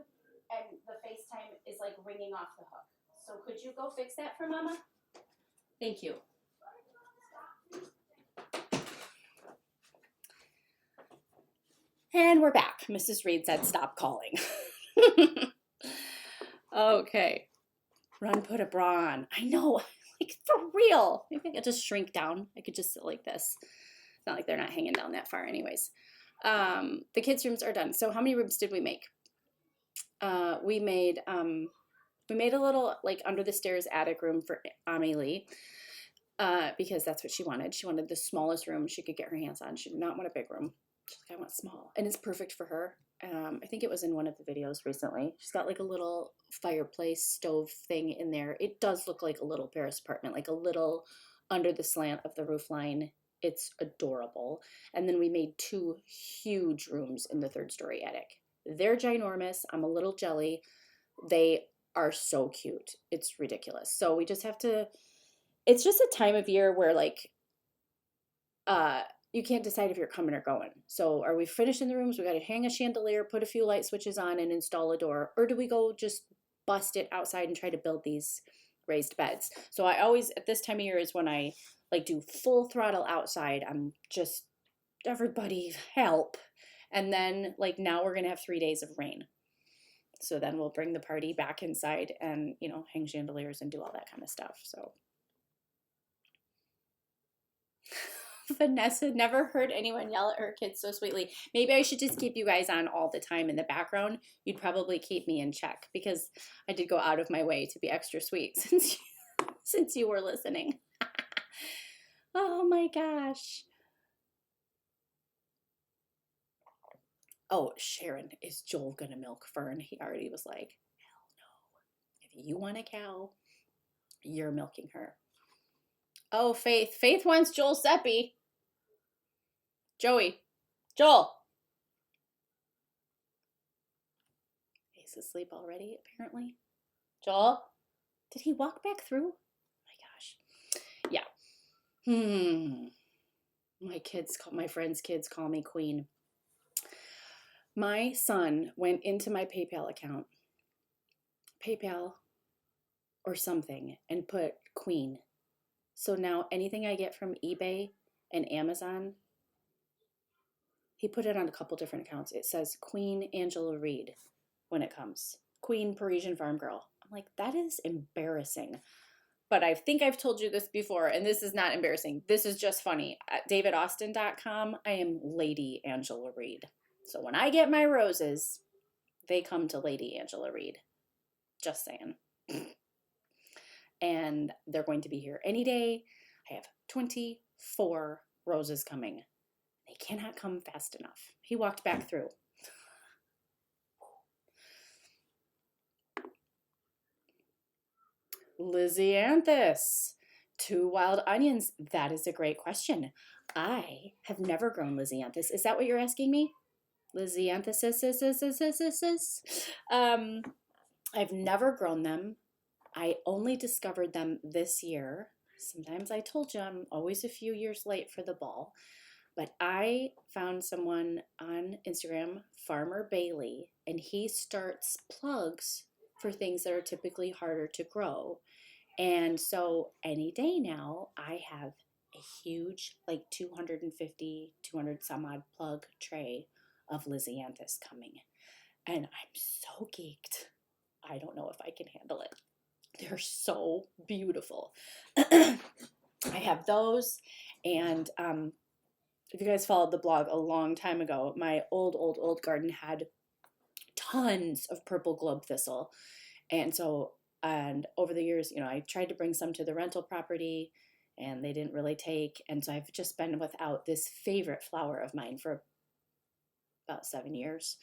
and the FaceTime is like ringing off the hook. So could you go fix that for Mama? Thank you. And we're back. Mrs. Reed said stop calling. Okay. Run, put a bra on. I know. Like, for real. Maybe I could just shrink down. I could just sit like this. It's not like they're not hanging down that far anyways. The kids' rooms are done. So how many rooms did we make? We made a little like under the stairs attic room for Amelie, because that's what she wanted. She wanted the smallest room she could get her hands on. She did not want a big room. She's like, I want small, and it's perfect for her. I think it was in one of the videos recently. She's got like a little fireplace stove thing in there. It does look like a little Paris apartment, like a little under the slant of the roof line. It's adorable. And then we made 2 huge rooms in the 3rd story attic. They're ginormous. I'm a little jelly. They are so cute. It's ridiculous. So we just have to, it's just a time of year where like, you can't decide if you're coming or going. So are we finishing the rooms? We got to hang a chandelier, put a few light switches on, and install a door. Or do we go just bust it outside and try to build these raised beds? So I always, at this time of year is when I like do full throttle outside. I'm just, everybody help. And then like now we're going to have 3 days of rain. So then we'll bring the party back inside and, you know, hang chandeliers and do all that kind of stuff. So Vanessa never heard anyone yell at her kids so sweetly. Maybe I should just keep you guys on all the time in the background. You'd probably keep me in check because I did go out of my way to be extra sweet since you were listening. Oh my gosh. Oh, Sharon, is Joel gonna milk Fern? He already was like, hell no. If you want a cow, you're milking her. Oh, Faith. Faith wants Joel Seppi. Joey. Joel. He's asleep already, apparently. Joel? Did he walk back through? Oh my gosh. Yeah. My friends' kids call me Queen. My son went into my PayPal account, PayPal or something, and put Queen. So now anything I get from eBay and Amazon, he put it on a couple different accounts. It says Queen Angela Reed when it comes. Queen Parisienne Farmgirl. I'm like, that is embarrassing. But I think I've told you this before, and this is not embarrassing. This is just funny. At davidaustin.com, I am Lady Angela Reed. So when I get my roses, they come to Lady Angela Reed. Just saying. And they're going to be here any day. I have 24 roses coming. They cannot come fast enough. He walked back through. Lizzianthus. 2 wild onions. That is a great question. I have never grown Lizzianthus. Is that what you're asking me? Lizzianthus. I've never grown them. I only discovered them this year. Sometimes I told you I'm always a few years late for the ball. But I found someone on Instagram, Farmer Bailey, and he starts plugs for things that are typically harder to grow. And so any day now, I have a huge, like 200 some odd plug tray of Lizzianthus coming. And I'm so geeked. I don't know if I can handle it. They're so beautiful. I have those, and if you guys followed the blog a long time ago, my old garden had tons of purple globe thistle. And so, and over the years, I tried to bring some to the rental property and they didn't really take. And so I've just been without this favorite flower of mine for about 7 years.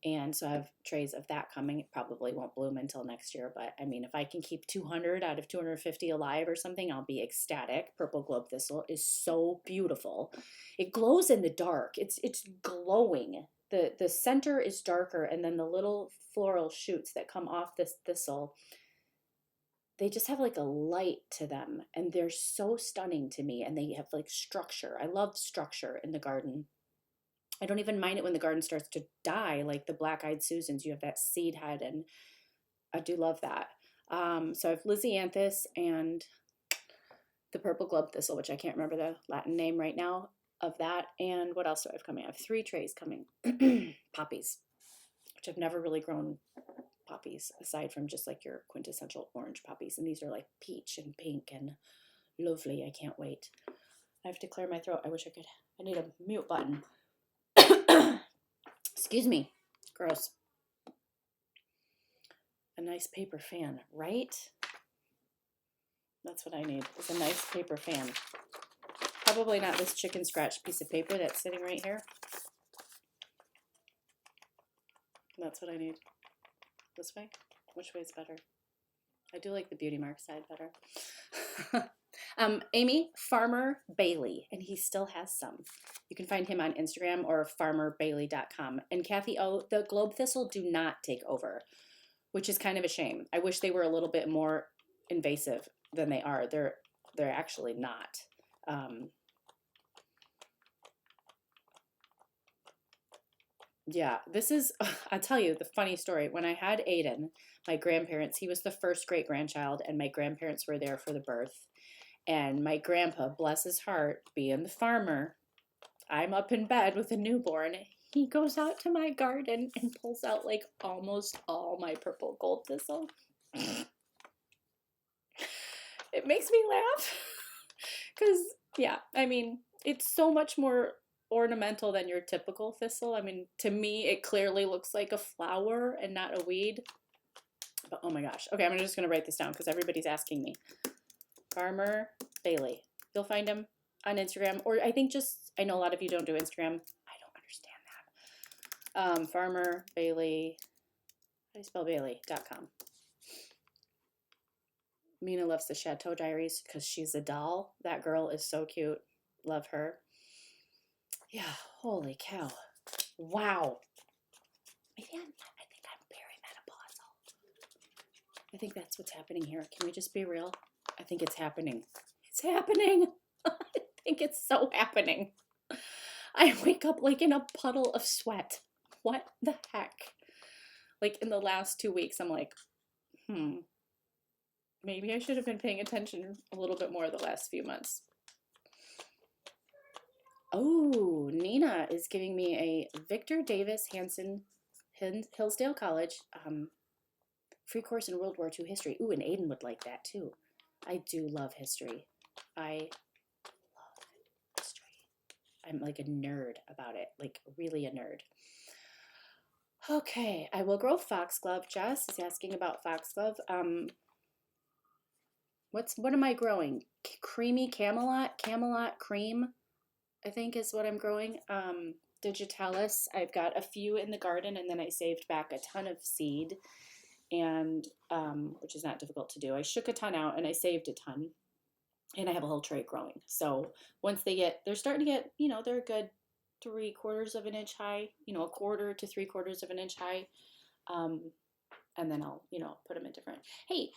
And so I have trays of that coming. It probably won't bloom until next year, but I mean, if I can keep 200 out of 250 alive or something, I'll be ecstatic. Purple globe thistle is so beautiful. It glows in the dark. It's glowing. The center is darker, and then the little floral shoots that come off this thistle, they just have like a light to them, and they're so stunning to me, and they have like structure. I love structure in the garden. I don't even mind it when the garden starts to die, like the black-eyed Susans. You have that seed head, and I do love that. So I have Lysianthus and the purple globe thistle, which I can't remember the Latin name right now of that. And what else do I have coming? I have 3 trays coming. Poppies, which I've never really grown poppies aside from just like your quintessential orange poppies. And these are like peach and pink and lovely. I can't wait. I have to clear my throat. I wish I could. I need a mute button. Excuse me. Gross. A nice paper fan, right? That's what I need, is a nice paper fan. Probably not this chicken scratch piece of paper that's sitting right here. That's what I need. This way? Which way is better? I do like the Beauty Mark side better. Amy, Farmer Bailey, and he still has some. You can find him on Instagram or farmerbailey.com. And Kathy O, the globe thistle do not take over, which is kind of a shame. I wish they were a little bit more invasive than they are. They're actually not. Yeah, this is, I'll tell you the funny story. When I had Aiden, my grandparents, he was the first great grandchild, and my grandparents were there for the birth. And my grandpa, bless his heart, being the farmer, I'm up in bed with a newborn. He goes out to my garden and pulls out like almost all my purple gold thistle. It makes me laugh because, yeah, I mean, it's so much more ornamental than your typical thistle. I mean, to me, it clearly looks like a flower and not a weed. But oh my gosh. Okay, I'm just going to write this down because everybody's asking me. Farmer Bailey. You'll find him on Instagram, or I think just, I know a lot of you don't do Instagram. I don't understand that. Farmer Bailey, how do you spell Bailey.com. Mina loves the Chateau Diaries because she's a doll. That girl is so cute. Love her. Yeah, holy cow. Wow. I think I'm perimenopausal. I think that's what's happening here. Can we just be real? I think it's happening. It's happening. I think it's so happening. I wake up like in a puddle of sweat. What the heck? Like in the last 2 weeks, I'm like, maybe I should have been paying attention a little bit more the last few months. Oh, Nina is giving me a Victor Davis Hanson Hillsdale College free course in World War II history. Ooh, and Aiden would like that too. I do love history. I love history. I'm like a nerd about it, like really a nerd. Okay, I will grow foxglove. Jess is asking about foxglove. What am I growing? Creamy Camelot cream, I think is what I'm growing. Digitalis, I've got a few in the garden, and then I saved back a ton of seed, and which is not difficult to do. I shook a ton out and I saved a ton, and I have a whole tray growing. So once they're starting to get, they're a good 3/4 of an inch high, a 1/4 to 3/4 of an inch high. And then I'll, put them in different. Hey,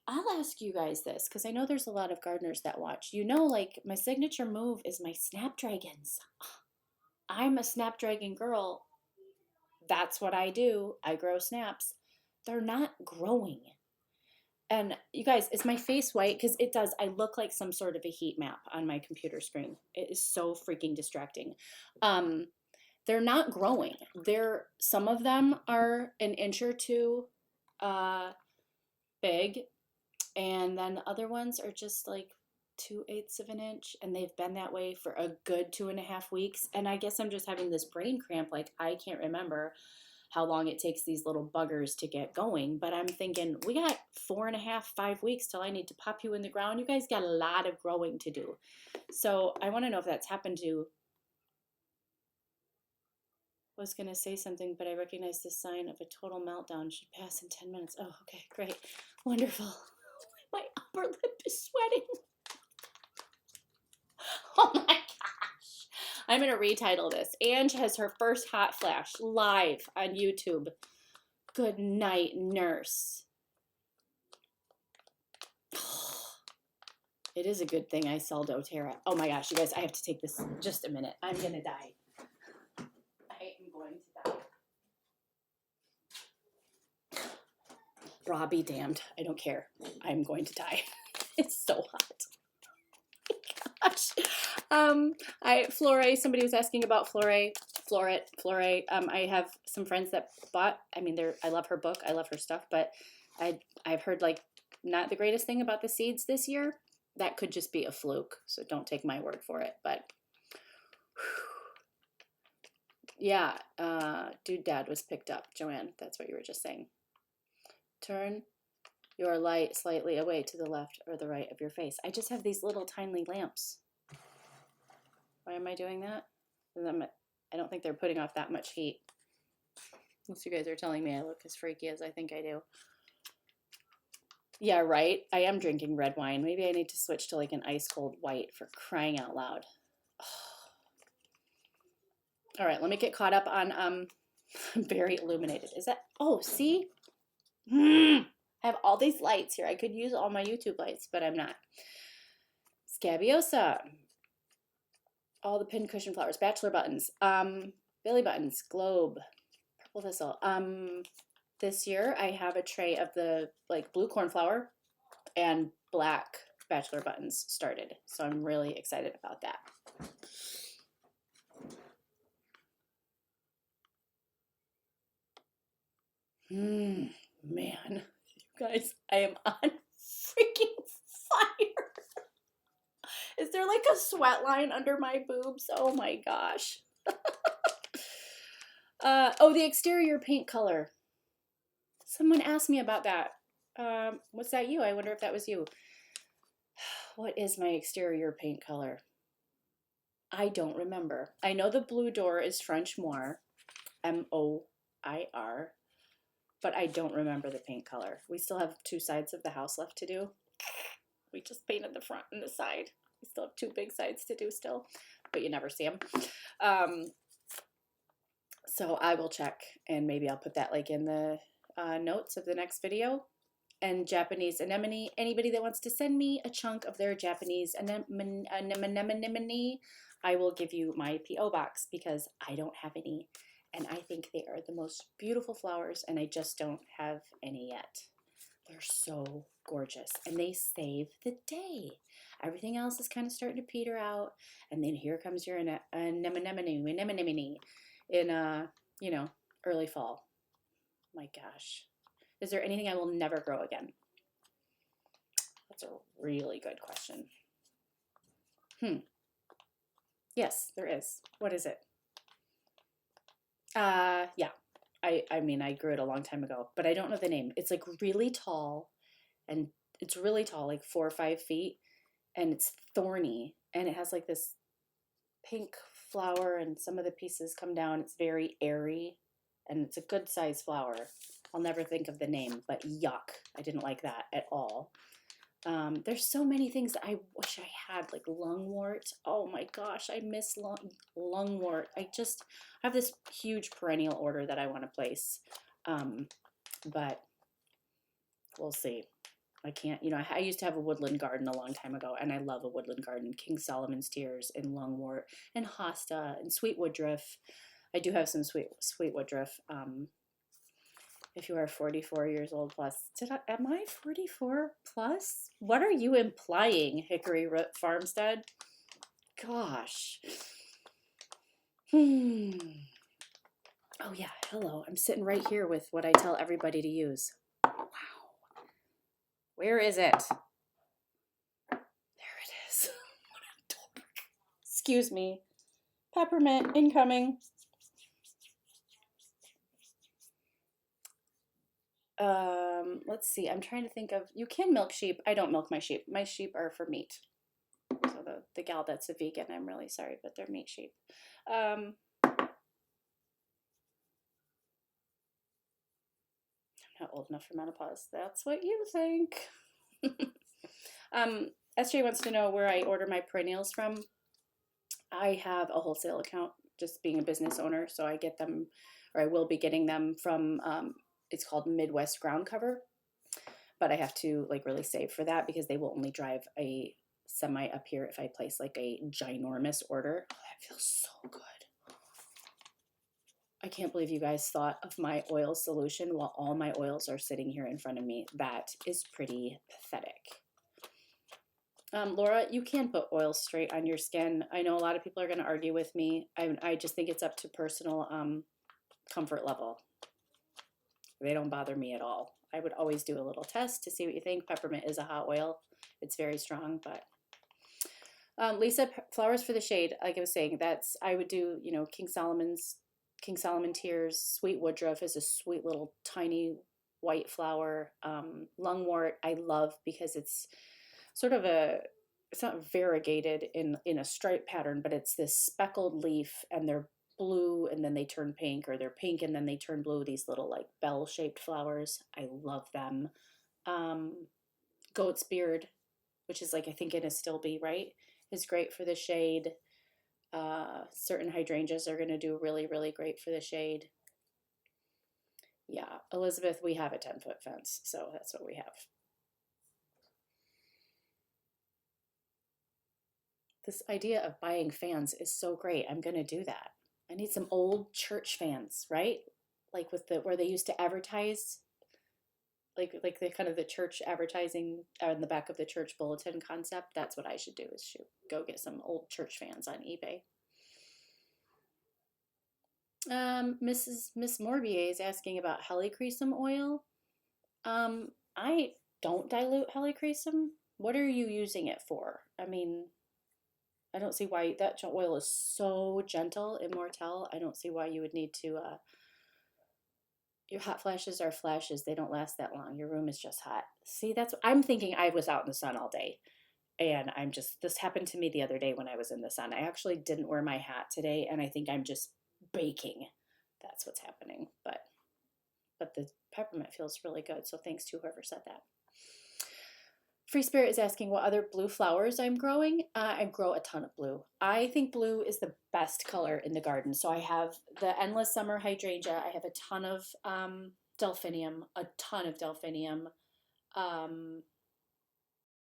I'll ask you guys this because I know there's a lot of gardeners that watch. Like my signature move is my snapdragons. I'm a snapdragon girl. That's what I do. I grow snaps. They're not growing. And you guys, is my face white? Because it does. I look like some sort of a heat map on my computer screen. It is so freaking distracting. They're not growing. Some of them are an inch or two big, and then the other ones are just like 2/8 of an inch, and they've been that way for a good 2.5 weeks. And I guess I'm just having this brain cramp. Like, I can't remember how long it takes these little buggers to get going. But I'm thinking, we got 4.5, 5 weeks till I need to pop you in the ground. You guys got a lot of growing to do. So I want to know if that's happened to. I was going to say something, but I recognize the sign of a total meltdown should pass in 10 minutes. Oh, okay, great. Wonderful. My upper lip is sweating. Oh my gosh. I'm going to retitle this. Ange has her first hot flash live on YouTube. Good night, nurse. It is a good thing I sell doTERRA. Oh my gosh, you guys, I have to take this just a minute. I'm going to die. I am going to die. Bra be damned. I don't care. I'm going to die. It's so hot. Gosh. Flore, somebody was asking about Flore. I have some friends that bought, I love her book. I love her stuff, but I've heard like not the greatest thing about the seeds this year. That could just be a fluke. So don't take my word for it, but yeah, Dude Dad was picked up. Joanne, that's what you were just saying. Turn your light slightly away to the left or the right of your face. I just have these little tiny lamps. Why am I doing that? I don't think they're putting off that much heat. Unless you guys are telling me I look as freaky as I think I do. Yeah, right. I am drinking red wine. Maybe I need to switch to like an ice cold white, for crying out loud. All right, let me get caught up on very illuminated. Is that? Oh, see? I have all these lights here. I could use all my YouTube lights, but I'm not. Scabiosa. All the pincushion flowers. Bachelor buttons. Billy buttons. Globe. Purple thistle. This year I have a tray of the like blue cornflower and black bachelor buttons started. So I'm really excited about that. Man, you guys, I am on freaking fire. Is there like a sweat line under my boobs? Oh my gosh. Oh, the exterior paint color. Someone asked me about that. Was that you? I wonder if that was you. What is my exterior paint color? I don't remember. I know the blue door is French Moir, M-O-I-R, but I don't remember the paint color. We still have 2 sides of the house left to do. We just painted the front and the side. We still have 2 big sides to do still, but you never see them. So I will check, and maybe I'll put that like in the notes of the next video. And Japanese anemone, anybody that wants to send me a chunk of their Japanese anemone, I will give you my P.O. box because I don't have any. And I think they are the most beautiful flowers, and I just don't have any yet. They're so gorgeous, and they save the day. Everything else is kind of starting to peter out, and then here comes your anemone in, early fall. My gosh. Is there anything I will never grow again? That's a really good question. Yes, there is. What is it? Yeah. I grew it a long time ago, but I don't know the name. It's like really tall, and it's really tall, like 4 or 5 feet, and it's thorny, and it has like this pink flower, and some of the pieces come down. It's very airy, and it's a good size flower. I'll never think of the name, but yuck. I didn't like that at all. There's so many things that I wish I had, like lungwort. Oh my gosh, I miss lungwort. I have this huge perennial order that I want to place, but we'll see. I can't, I used to have a woodland garden a long time ago, and I love a woodland garden. King Solomon's Tears and lungwort and hosta and sweet woodruff. I do have some sweet woodruff. If you are 44 years old plus. Am I 44 plus? What are you implying, Hickory Farmstead? Gosh. Oh yeah, hello. I'm sitting right here with what I tell everybody to use. Wow. Where is it? There it is. Excuse me. Peppermint incoming. Let's see. I'm trying to think of. You can milk sheep. I don't milk my sheep. My sheep are for meat. So the gal that's a vegan, I'm really sorry, but they're meat sheep. I'm not old enough for menopause. That's what you think. SJ wants to know where I order my perennials from. I have a wholesale account, just being a business owner, so I get them, or I will be getting them from. It's called Midwest Ground Cover, but I have to like really save for that because they will only drive a semi up here if I place like a ginormous order. Oh, that feels so good. I can't believe you guys thought of my oil solution while all my oils are sitting here in front of me. That is pretty pathetic. Laura, you can put oil straight on your skin. I know a lot of people are going to argue with me. I just think it's up to personal comfort level. They don't bother me at all. I would always do a little test to see what you think. Peppermint is a hot oil. It's very strong, but Lisa, flowers for the shade. Like I was saying, I would do, King Solomon Tears. Sweet Woodruff is a sweet little tiny white flower. Lungwort I love because it's sort of it's not variegated in a stripe pattern, but it's this speckled leaf and they're blue and then they turn pink, or they're pink and then they turn blue. These little like bell-shaped flowers. I love them. Goat's Beard, which is like, I think in a still bee, right? Is great for the shade. Certain hydrangeas are going to do really, really great for the shade. Yeah, Elizabeth, we have a 10-foot fence, so that's what we have. This idea of buying fans is so great. I'm going to do that. I need some old church fans, right? Like with where they used to advertise, like the kind of the church advertising in the back of the church bulletin concept. That's what I should do, is go get some old church fans on eBay. Miss Morbier is asking about helichrysum oil. I don't dilute helichrysum. What are you using it for? I mean, I don't see why that oil is so gentle, Immortelle. I don't see why you would need to. Your hot flashes are flashes. They don't last that long. Your room is just hot. See, I'm thinking I was out in the sun all day. And this happened to me the other day when I was in the sun. I actually didn't wear my hat today, and I think I'm just baking. That's what's happening. But the peppermint feels really good. So thanks to whoever said that. Free Spirit is asking what other blue flowers I'm growing. I grow a ton of blue. I think blue is the best color in the garden. So I have the Endless Summer Hydrangea. I have a ton of delphinium, No,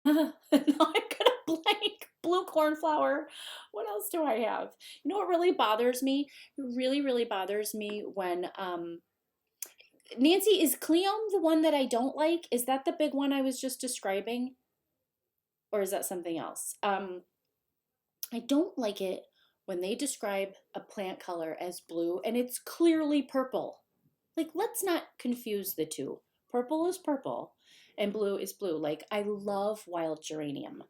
I'm gonna blank. Blue cornflower. What else do I have? You know what really bothers me? It really, really bothers me when Nancy, is Cleome the one that I don't like? Is that the big one I was just describing? Or is that something else? I don't like it when they describe a plant color as blue and it's clearly purple. Like, let's not confuse the two. Purple is purple and blue is blue. Like, I love wild geranium,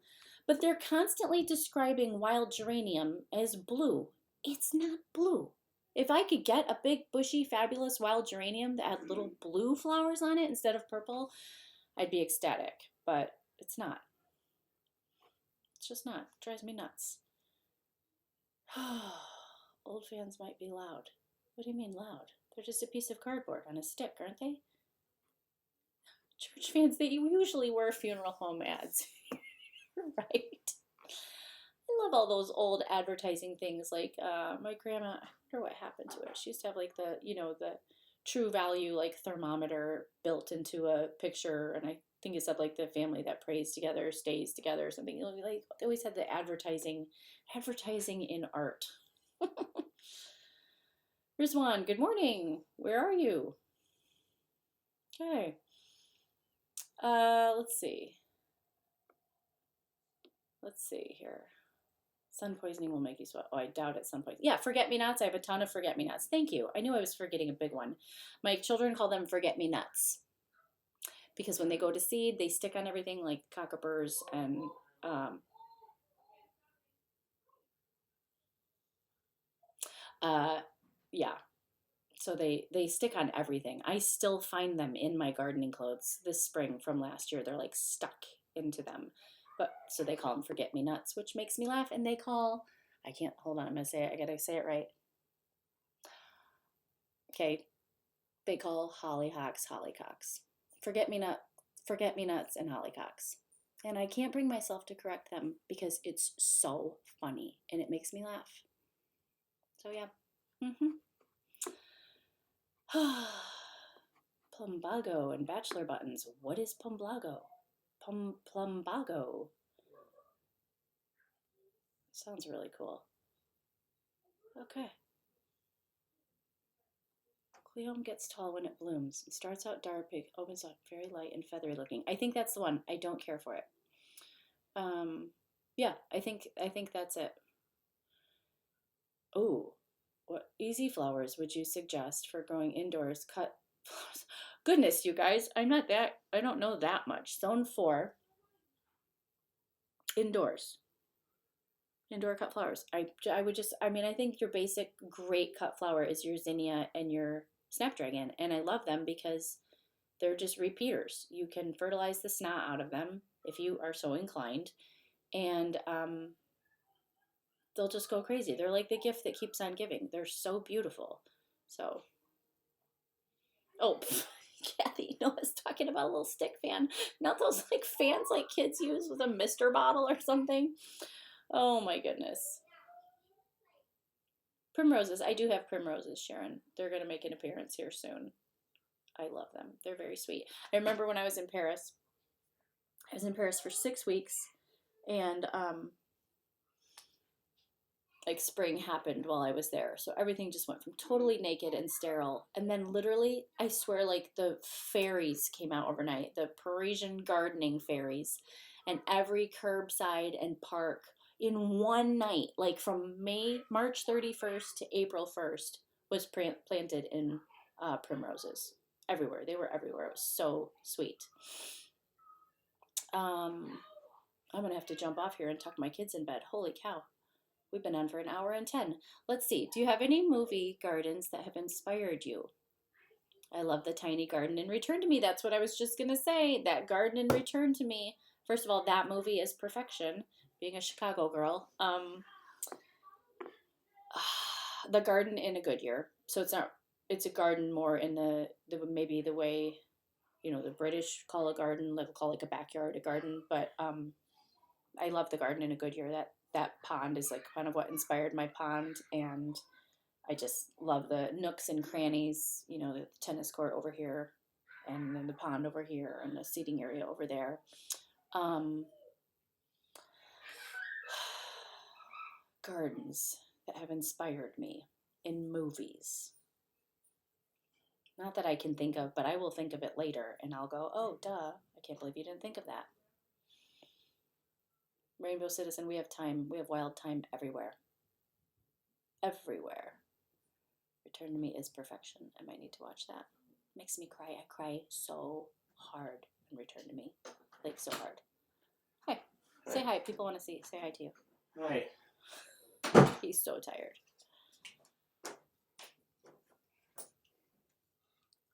but they're constantly describing wild geranium as blue. It's not blue. If I could get a big, bushy, fabulous wild geranium that had little blue flowers on it instead of purple, I'd be ecstatic, but it's not. It's just not. It drives me nuts. Old fans might be loud. What do you mean loud? They're just a piece of cardboard on a stick, aren't they? Church fans, they usually wear funeral home ads. Right? I love all those old advertising things. Like my grandma, I wonder what happened to it. She used to have like the True Value like thermometer built into a picture, and I think it said like the family that prays together stays together or something. Like they always had the advertising in art. Rizwan, good morning. Where are you? Okay. Let's see. Let's see here. Sun poisoning will make you sweat. Oh, I doubt it. Sun poisoning. Yeah, forget-me-nots. I have a ton of forget-me-nots. Thank you. I knew I was forgetting a big one. My children call them forget-me-nuts because when they go to seed, they stick on everything like cockapers and Yeah. So they stick on everything. I still find them in my gardening clothes this spring from last year. They're like stuck into them. But so they call them forget-me-nuts, which makes me laugh. And they call, I can't, hold on, I'm going to say it. I got to say it right. Okay. They call hollyhocks hollycocks. Forget-me-nuts and hollycocks. And I can't bring myself to correct them because it's so funny and it makes me laugh. So yeah. Plumbago and bachelor buttons. What is plumbago? Plumbago. Sounds really cool. Okay. Cleome gets tall when it blooms. It starts out dark, opens up very light and feathery looking. I think that's the one. I don't care for it. Yeah, I think that's it. Oh, what easy flowers would you suggest for growing indoors? Cut flowers. Goodness, you guys, I don't know that much. Zone 4, indoors. Indoor cut flowers. I think your basic great cut flower is your zinnia and your snapdragon. And I love them because they're just repeaters. You can fertilize the snot out of them if you are so inclined. And they'll just go crazy. They're like the gift that keeps on giving. They're so beautiful. So, oh, Kathy, Noah's talking about a little stick fan. Not those like fans like kids use with a mister bottle or something. Oh my goodness. Primroses. I do have primroses, Sharon. They're going to make an appearance here soon. I love them. They're very sweet. I remember when I was in Paris. I was in Paris for 6 weeks, and like spring happened while I was there. So everything just went from totally naked and sterile. And then literally, I swear, like the fairies came out overnight, the Parisian gardening fairies, and every curbside and park in one night, like from March 31st to April 1st, was planted in primroses. Everywhere. They were everywhere. It was so sweet. I'm going to have to jump off here and tuck my kids in bed. Holy cow. We've been on for an hour and 10. Let's see. Do you have any movie gardens that have inspired you? I love the tiny garden in Return to Me. That's what I was just going to say. That garden in Return to Me. First of all, that movie is perfection. Being a Chicago girl. The garden in A Good Year. So it's a garden more in the maybe the way, the British call a garden, like call like a backyard a garden. But I love the garden in A Good Year. That pond is like kind of what inspired my pond, and I just love the nooks and crannies, the tennis court over here, and then the pond over here, and the seating area over there. Gardens that have inspired me in movies. Not that I can think of, but I will think of it later, and I'll go, oh, duh, I can't believe you didn't think of that. Rainbow Citizen, we have time. We have wild time everywhere. Everywhere. Return to Me is perfection. I might need to watch that. Makes me cry. I cry so hard in Return to Me. Like, so hard. Hi. Say hi. People want to say hi to you. Hi. He's so tired.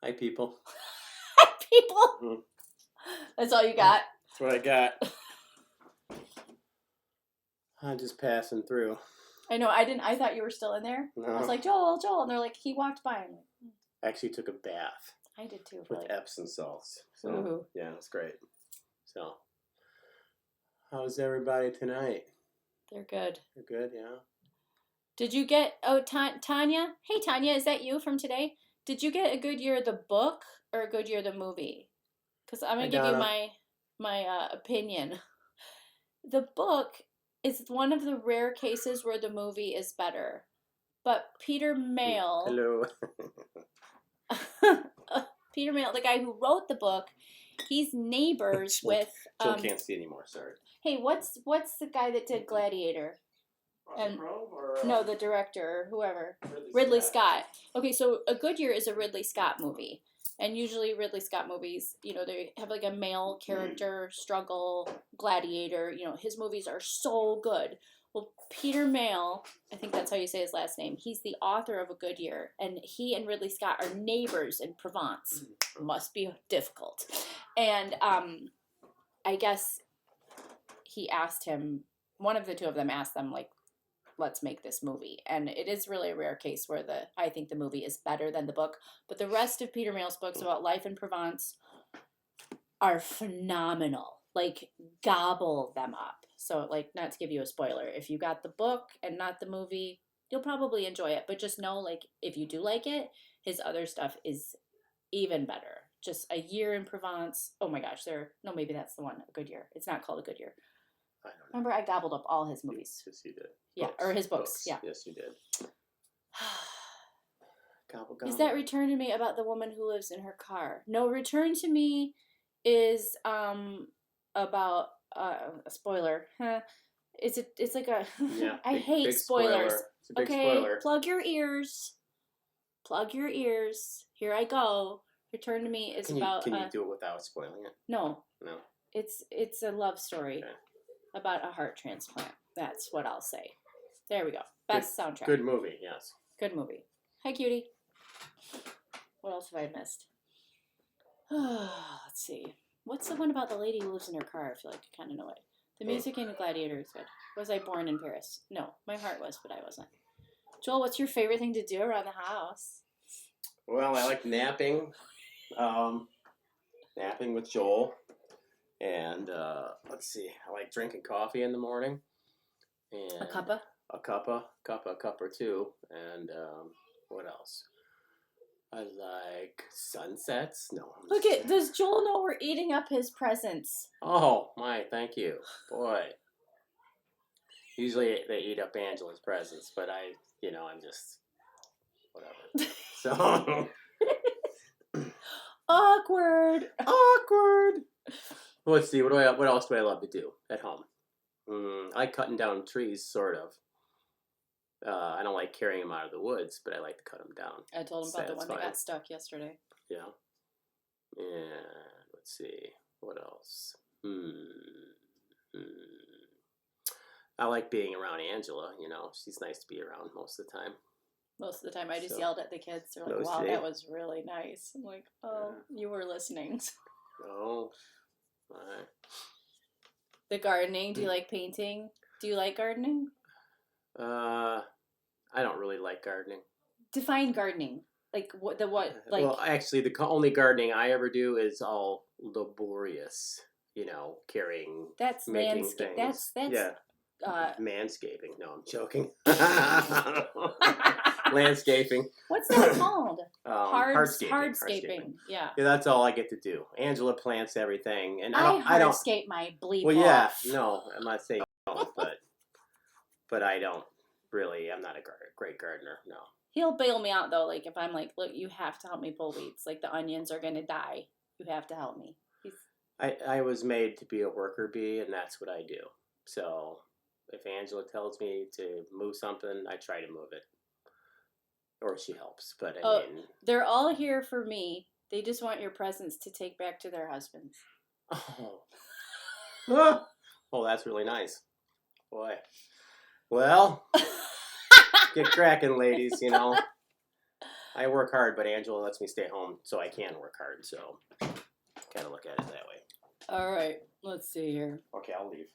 Hi, people. Hi, people. That's all you got? That's what I got. I'm just passing through. I know. I thought you were still in there. No. I was like, Joel. And they're like, he walked by. I'm like, Actually took a bath. I did too. With Epsom salts. So, ooh. Yeah, it's great. So, how's everybody tonight? They're good. They're good, yeah. Did you get, Tanya? Hey, Tanya, is that you from today? Did you get A Good Year the book or A Good Year the movie? Because I'm going to give you my opinion. The book is one of the rare cases where the movie is better. But Peter Mayle... Hello. Peter Mayle, the guy who wrote the book, he's neighbors with... Jill can't see anymore, sorry. Hey, what's the guy that did Gladiator? No, the director, or whoever. Ridley Scott. Okay, so A Good Year is a Ridley Scott movie. And usually Ridley Scott movies, they have like a male character struggle, gladiator. His movies are so good. Well, Peter Mayle, I think that's how you say his last name. He's the author of A Good Year, and he and Ridley Scott are neighbors in Provence. Must be difficult. And I guess he asked him, one of the two of them asked them, like, let's make this movie. And it is really a rare case where I think the movie is better than the book. But the rest of Peter Mayle's books about life in Provence are phenomenal. Like, gobble them up. So, like, not to give you a spoiler, if you got the book and not the movie, you'll probably enjoy it. But just know, like, if you do like it, his other stuff is even better. Just A Year in Provence. Oh my gosh, no, maybe that's the one, A Good Year. It's not called A Good Year. I don't know. Remember, I gobbled up all his movies. Yes, you did. Yeah, or his books. Yeah. Yes, you did. Gobble. Is that Return to Me about the woman who lives in her car? No, Return to Me is about a spoiler. It's like a Yeah, I hate big spoilers. Spoiler. It's a big Okay, spoiler. plug your ears. Plug your ears. Here I go. Return to Me is about. Can you do it without spoiling it? No. No. It's a love story about a heart transplant. That's what I'll say. There we go. Best soundtrack. Good movie. Yes. Good movie. Hi, cutie. What else have I missed? Let's see. What's the one about the lady who lives in her car? I feel like I kind of know it. The music in Gladiator is good. Was I born in Paris? No, my heart was, but I wasn't. Joel, what's your favorite thing to do around the house? Well, I like napping. Napping with Joel. And let's see. I like drinking coffee in the morning. And A cuppa? A cup or two. And what else? I like sunsets. No. Look at, does Joel know we're eating up his presents? Oh, my, thank you. Boy. Usually they eat up Angela's presents, but I'm just, whatever. So. Awkward. Let's see, what else do I love to do at home? I like cutting down trees, sort of. I don't like carrying them out of the woods, but I like to cut them down. I told him about the one that got stuck yesterday. Yeah. And let's see, what else? I like being around Angela, she's nice to be around most of the time. Most of the time I just yelled at the kids. They're like, wow, that was really nice. I'm like, oh, you were listening. Oh, my. The gardening, do you like painting? Do you like gardening? I don't really like gardening. Define gardening. Like what? Well, actually, the only gardening I ever do is all laborious. Carrying. That's landscape. That's manscaping. No, I'm joking. Landscaping. What's that called? Hardscaping. Yeah. Yeah, that's all I get to do. Angela plants everything, and I don't hardscape my bleep. Well, yeah, off. no, I'm not saying no, but I don't really. I'm not a great gardener. No. He'll bail me out though. Like if I'm like, look, you have to help me pull weeds. Like the onions are gonna die. You have to help me. I was made to be a worker bee, and that's what I do. So if Angela tells me to move something, I try to move it. Or she helps, but I mean... They're all here for me. They just want your presents to take back to their husbands. Oh. Oh, that's really nice. Boy. Well, get cracking, ladies, I work hard, but Angela lets me stay home so I can work hard, so kind of look at it that way. All right, let's see here. Okay, I'll leave.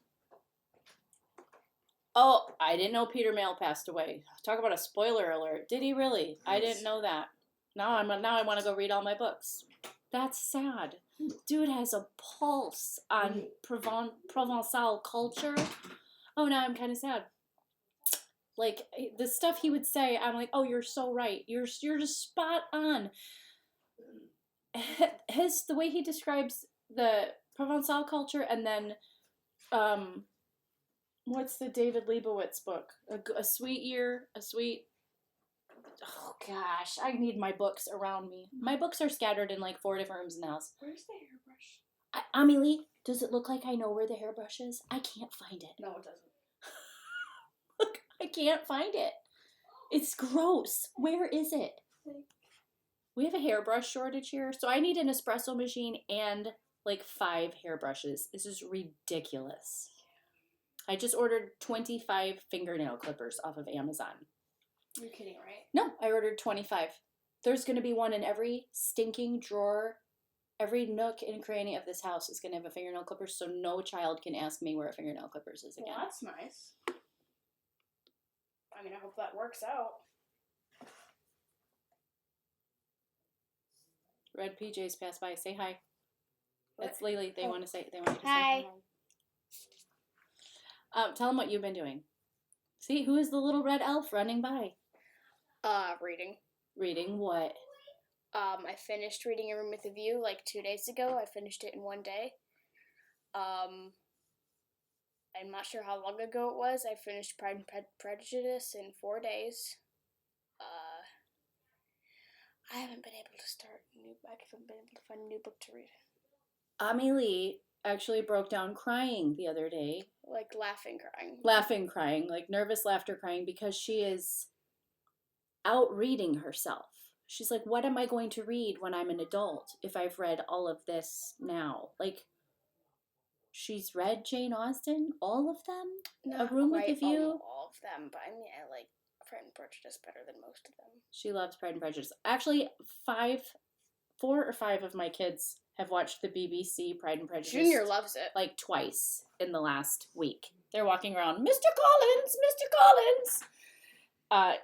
Oh, I didn't know Peter Mayle passed away. Talk about a spoiler alert. Did he really? Yes. I didn't know that. Now I want to go read all my books. That's sad. Dude has a pulse on Provençal culture. Oh, now I'm kind of sad. Like the stuff he would say, I'm like, oh, you're so right. You're just spot on. The way he describes the Provençal culture, and then, what's the David Leibowitz book? A Sweet Year, oh gosh, I need my books around me. My books are scattered in like 4 different rooms in the house. Where's the hairbrush? Amelie, does it look like I know where the hairbrush is? I can't find it. No, it doesn't. Look, I can't find it. It's gross. Where is it? We have a hairbrush shortage here, so I need an espresso machine and like 5 hairbrushes. This is ridiculous. I just ordered 25 fingernail clippers off of Amazon. You're kidding, right? No, I ordered 25. There's going to be one in every stinking drawer. Every nook and cranny of this house is going to have a fingernail clipper, so no child can ask me where a fingernail clippers is again. Well, that's nice. I mean, I hope that works out. Red PJs pass by. Say hi. What? That's Lily. They Oh. want to say. They want you to Hi. say hi. Tell them what you've been doing. See, who is the little red elf running by? Reading. Reading what? I finished reading A Room with a View like 2 days ago. I finished it in one day. I'm not sure how long ago it was. I finished Pride and Prejudice in 4 days. I haven't been able to find a new book to read. Amelie actually broke down crying the other day. Like laughing, crying. Laughing, crying, like nervous laughter crying, because she is out reading herself. She's like, what am I going to read when I'm an adult if I've read all of this now? Like, she's read Jane Austen, all of them? Not A Room with a quite View? all of them, but I mean, I like Pride and Prejudice better than most of them. She loves Pride and Prejudice. Actually, 4 or 5 of my kids have watched the BBC Pride and Prejudice. Junior loves it. Like twice in the last week. They're walking around, Mr. Collins, Mr. Collins.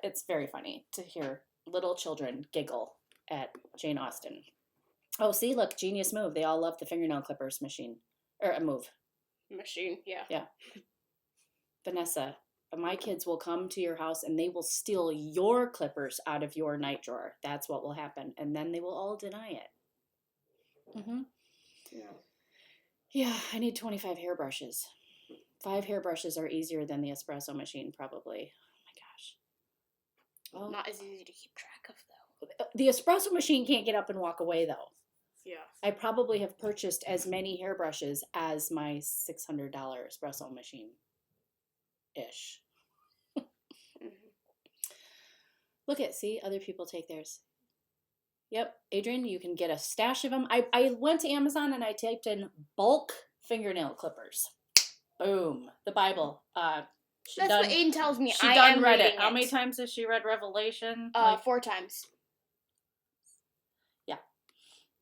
It's very funny to hear little children giggle at Jane Austen. Oh, see, look, genius move. They all love the fingernail clippers machine. Or a move. Machine, yeah. Yeah. Vanessa, my kids will come to your house and they will steal your clippers out of your night drawer. That's what will happen. And then they will all deny it. Mm-hmm. Yeah, I need 25 hairbrushes. 5 hairbrushes are easier than the espresso machine, probably. Oh my gosh. Oh. Not as easy to keep track of, though. The espresso machine can't get up and walk away, though. Yeah. I probably have purchased as many hairbrushes as my $600 espresso machine-ish. Mm-hmm. Look at, see, other people take theirs. Yep, Adrian, you can get a stash of them. I went to Amazon and I typed in bulk fingernail clippers. Boom, the Bible. That's what Aiden tells me. She I done am read reading it. How many times has she read Revelation? 4 times. Yeah.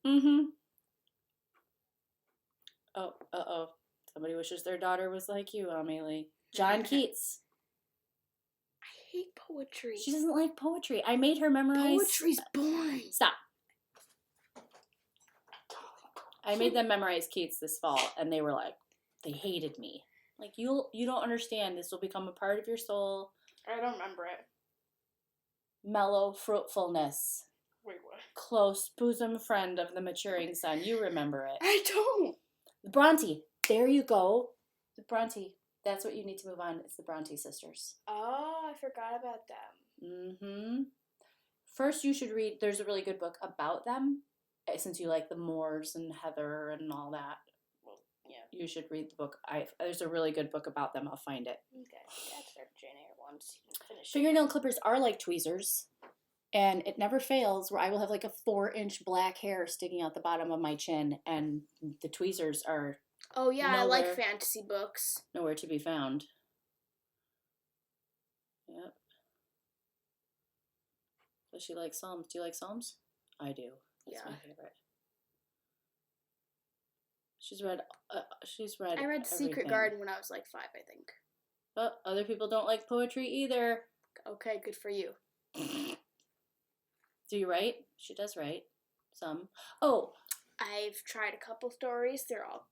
Mm-hmm. Oh, uh-oh. Somebody wishes their daughter was like you, Amelie. John Keats. I hate poetry. She doesn't like poetry. I made her memorize... Poetry's boring. Stop. I made them memorize Keats this fall, and they were like, they hated me. Like, you don't understand. This will become a part of your soul. I don't remember it. Mellow fruitfulness. Wait, what? Close bosom friend of the maturing sun. You remember it. I don't. The Bronte. There you go. The Bronte. That's what you need to move on. It's the Bronte sisters. Oh, I forgot about them. Mm-hmm. First, you should read, there's a really good book about them, since you like the Moors and Heather and all that. Well, yeah. You should read the book. There's a really good book about them. I'll find it. Okay. That's our Jane Eyre ones. Finish Fingernail clippers are like tweezers, and it never fails where I will have like a 4-inch black hair sticking out the bottom of my chin, and the tweezers are Oh, yeah, I like nowhere. fantasy books. Nowhere to be found. Yep. Does she like Psalms? Do you like Psalms? I do. That's Yeah. my favorite. She's read. I read Secret everything. Garden when I was like 5, I think. But other people don't like poetry either. Okay, good for you. Do you write? She does write. Some. Oh. I've tried a couple stories. They're all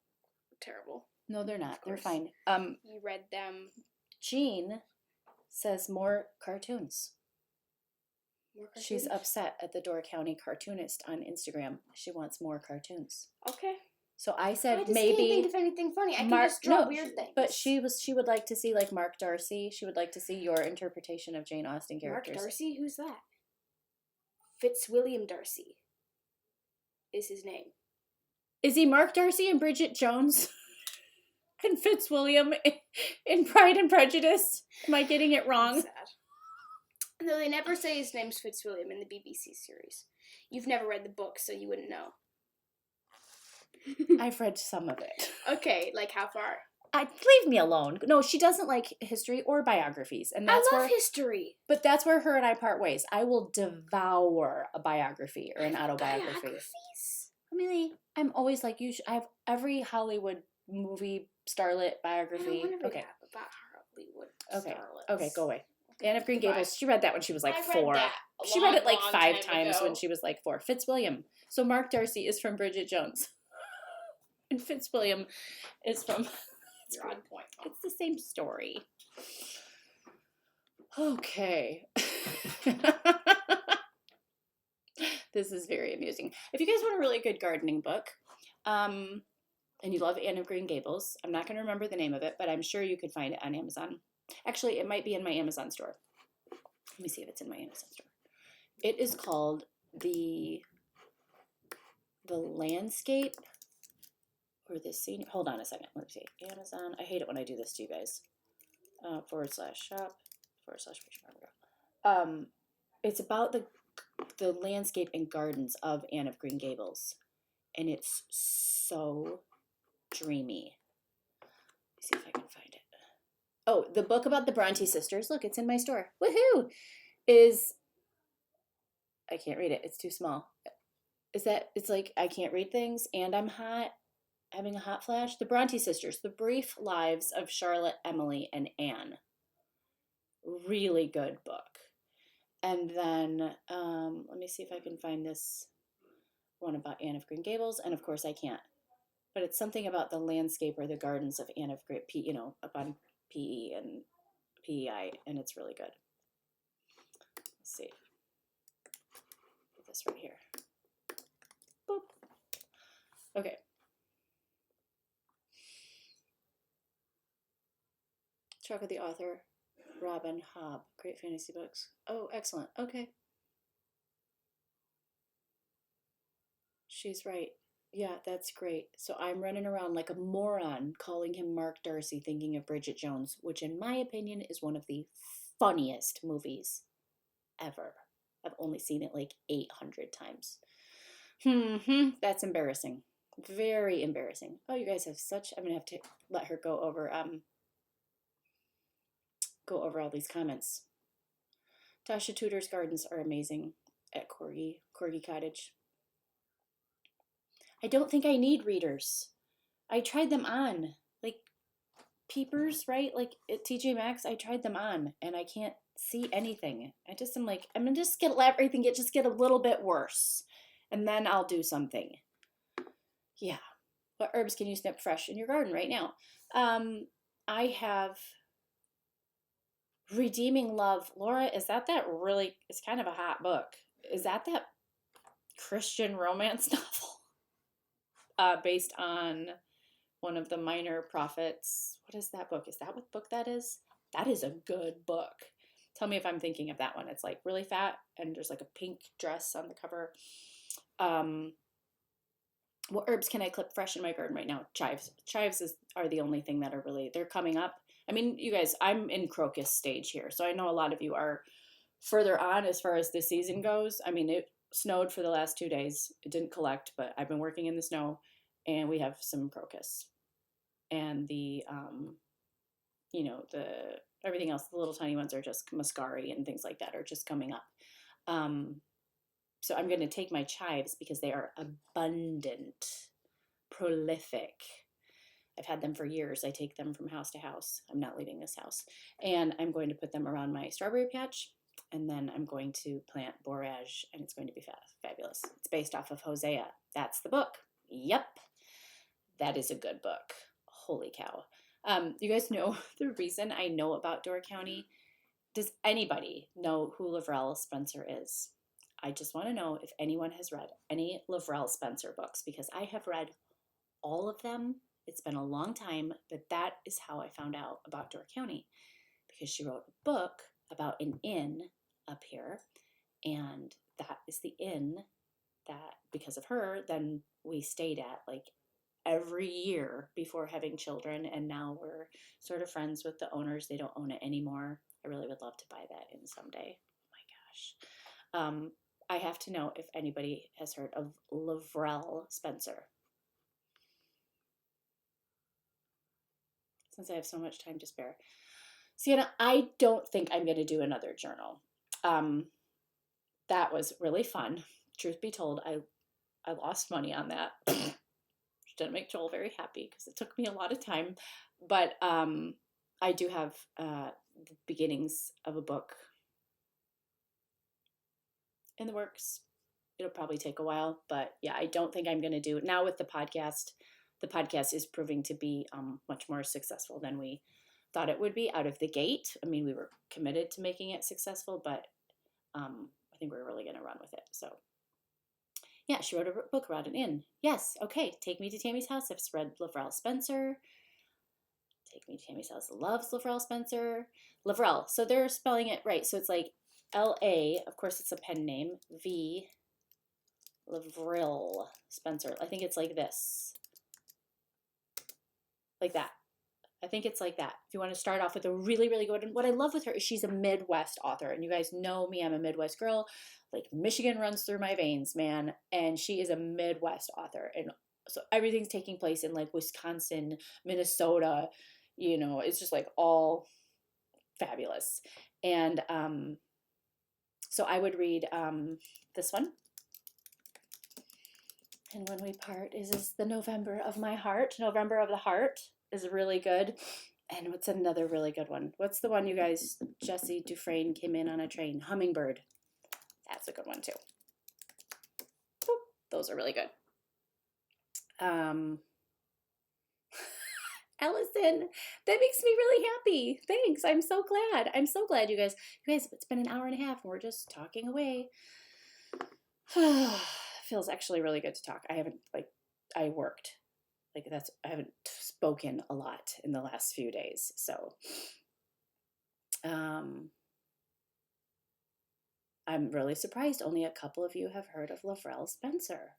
terrible. No, they're not. They're course. fine. You read them. Jean says more cartoons. More She's cartoons? upset at the Door County cartoonist on Instagram. She wants more cartoons. Okay. So I said I just maybe can't think of anything funny. I can just draw weird things. But she would like to see like Mark Darcy. She would like to see your interpretation of Jane Austen characters. Mark Darcy? Who's that? Fitzwilliam Darcy is his name. Is he Mark Darcy and Bridget Jones? And Fitzwilliam in Pride and Prejudice? Am I getting it wrong? Sad. No, they never say his name's Fitzwilliam in the BBC series. You've never read the book, so you wouldn't know. I've read some of it. Okay, like how far? leave me alone. No, she doesn't like history or biographies, and that's I love where. history. But that's where her and I part ways. I will devour a biography or an autobiography. Biographies? Amelie, I'm always like you. I have every Hollywood movie starlet I biography. don't want to Okay. read about Hollywood Okay. starlets. Okay, go away. Okay, Anne of Green goodbye. Gables. She read that when she was like I 4. read that a She read it like long 5 time times ago. when she was like 4. Fitzwilliam. So Mark Darcy is from Bridget Jones, and Fitzwilliam is from. You're on point. It's the same story. Okay. This is very amusing. If you guys want a really good gardening book, and you love Anne of Green Gables, I'm not going to remember the name of it, but I'm sure you could find it on Amazon. Actually, it might be in my Amazon store. Let me see if it's in my Amazon store. It is called the Landscape or the Senior. Hold on a second. Let me see. Amazon. I hate it when I do this to you guys. /shop /Parisienne Farmgirl. It's about the landscape and gardens of Anne of Green Gables, and it's so dreamy. Let me see if I can find it. Oh, the book about the Bronte sisters. Look, it's in my store. Woohoo! I can't read it. It's too small. It's like I can't read things and I'm hot, having a hot flash. The Bronte sisters, The Brief Lives of Charlotte, Emily, and Anne. Really good book. And then let me see if I can find this one about Anne of Green Gables. And of course I can't. But it's something about the landscape or the gardens of Anne of Green, up on PE and PEI, and it's really good. Let's see. Put this right here. Boop. Okay. Talk with the author, Robin Hobb. Great fantasy books. Oh, excellent. Okay. She's right. Yeah, that's great. So I'm running around like a moron calling him Mark Darcy, thinking of Bridget Jones, which in my opinion is one of the funniest movies ever. I've only seen it like 800 times. That's embarrassing. Very embarrassing. Oh, you guys have such... I'm going to have to let her go over all these comments. Tasha Tudor's gardens are amazing at Corgi Cottage. I don't think I need readers. I tried them on. Like peepers, right? Like at TJ Maxx, I tried them on and I can't see anything. I'm like, I'm gonna just let everything get a little bit worse. And then I'll do something. Yeah. What herbs can you snip fresh in your garden right now? I have Redeeming Love. Laura, is that really, it's kind of a hot book. Is that Christian romance novel? Based on one of the minor prophets. What is that book? Is that what book that is? That is a good book. Tell me if I'm thinking of that one. It's like really fat and there's like a pink dress on the cover. What herbs can I clip fresh in my garden right now? Chives. Chives are the only thing that are really, they're coming up. I mean, you guys, I'm in crocus stage here. So I know a lot of you are further on as far as the season goes. I mean, it snowed for the last 2 days. It didn't collect, but I've been working in the snow and we have some crocus. And the everything else, the little tiny ones are just muscari and things like that are just coming up. So I'm going to take my chives because they are abundant, prolific. I've had them for years. I take them from house to house. I'm not leaving this house. And I'm going to put them around my strawberry patch. And then I'm going to plant borage and it's going to be fabulous. It's based off of Hosea. That's the book. Yep. That is a good book. Holy cow. You guys know the reason I know about Door County? Does anybody know who Lavrell Spencer is? I just want to know if anyone has read any Lavrell Spencer books because I have read all of them. It's been a long time, but that is how I found out about Door County because she wrote a book about an inn up here, and that is the inn that, because of her, then we stayed at like every year before having children, and now we're sort of friends with the owners. They don't own it anymore. I really would love to buy that inn someday. Oh my gosh. I have to know if anybody has heard of Lavrell Spencer. since I have so much time to spare. Sienna, I don't think I'm going to do another journal. That was really fun. Truth be told, I lost money on that. Which didn't make Joel very happy because it took me a lot of time. But I do have the beginnings of a book in the works. It'll probably take a while, but yeah, I don't think I'm going to do it now with the podcast. The podcast is proving to be much more successful than we thought it would be out of the gate. I mean, we were committed to making it successful, but I think we're really going to run with it. So yeah, she wrote a book about an inn. Yes, okay. Take Me to Tammy's House. I've read Lavrell Spencer. Take Me to Tammy's House loves Lavrell Spencer. Lavrell. So they're spelling it right. So it's like L-A. Of course, it's a pen name. V. Lavrell Spencer. I think it's like this. Like that. I think it's like that. If you want to start off with a really, really good one. What I love with her is she's a Midwest author. And you guys know me, I'm a Midwest girl. Like Michigan runs through my veins, man. And she is a Midwest author. And so everything's taking place in like Wisconsin, Minnesota. You know, it's just like all fabulous. And so I would read this one. And When We Part is the November of My Heart. November of the Heart is really good. And what's another really good one? What's the one you guys, Jesse Dufresne came in on a train? Hummingbird. That's a good one too. Boop. Those are really good. Allison, that makes me really happy. Thanks. I'm so glad. I'm so glad you guys, it's been an hour and a half and we're just talking away. Feels actually really good to talk. I haven't I worked. I haven't spoken a lot in the last few days. So I'm really surprised only a couple of you have heard of Lavrell Spencer.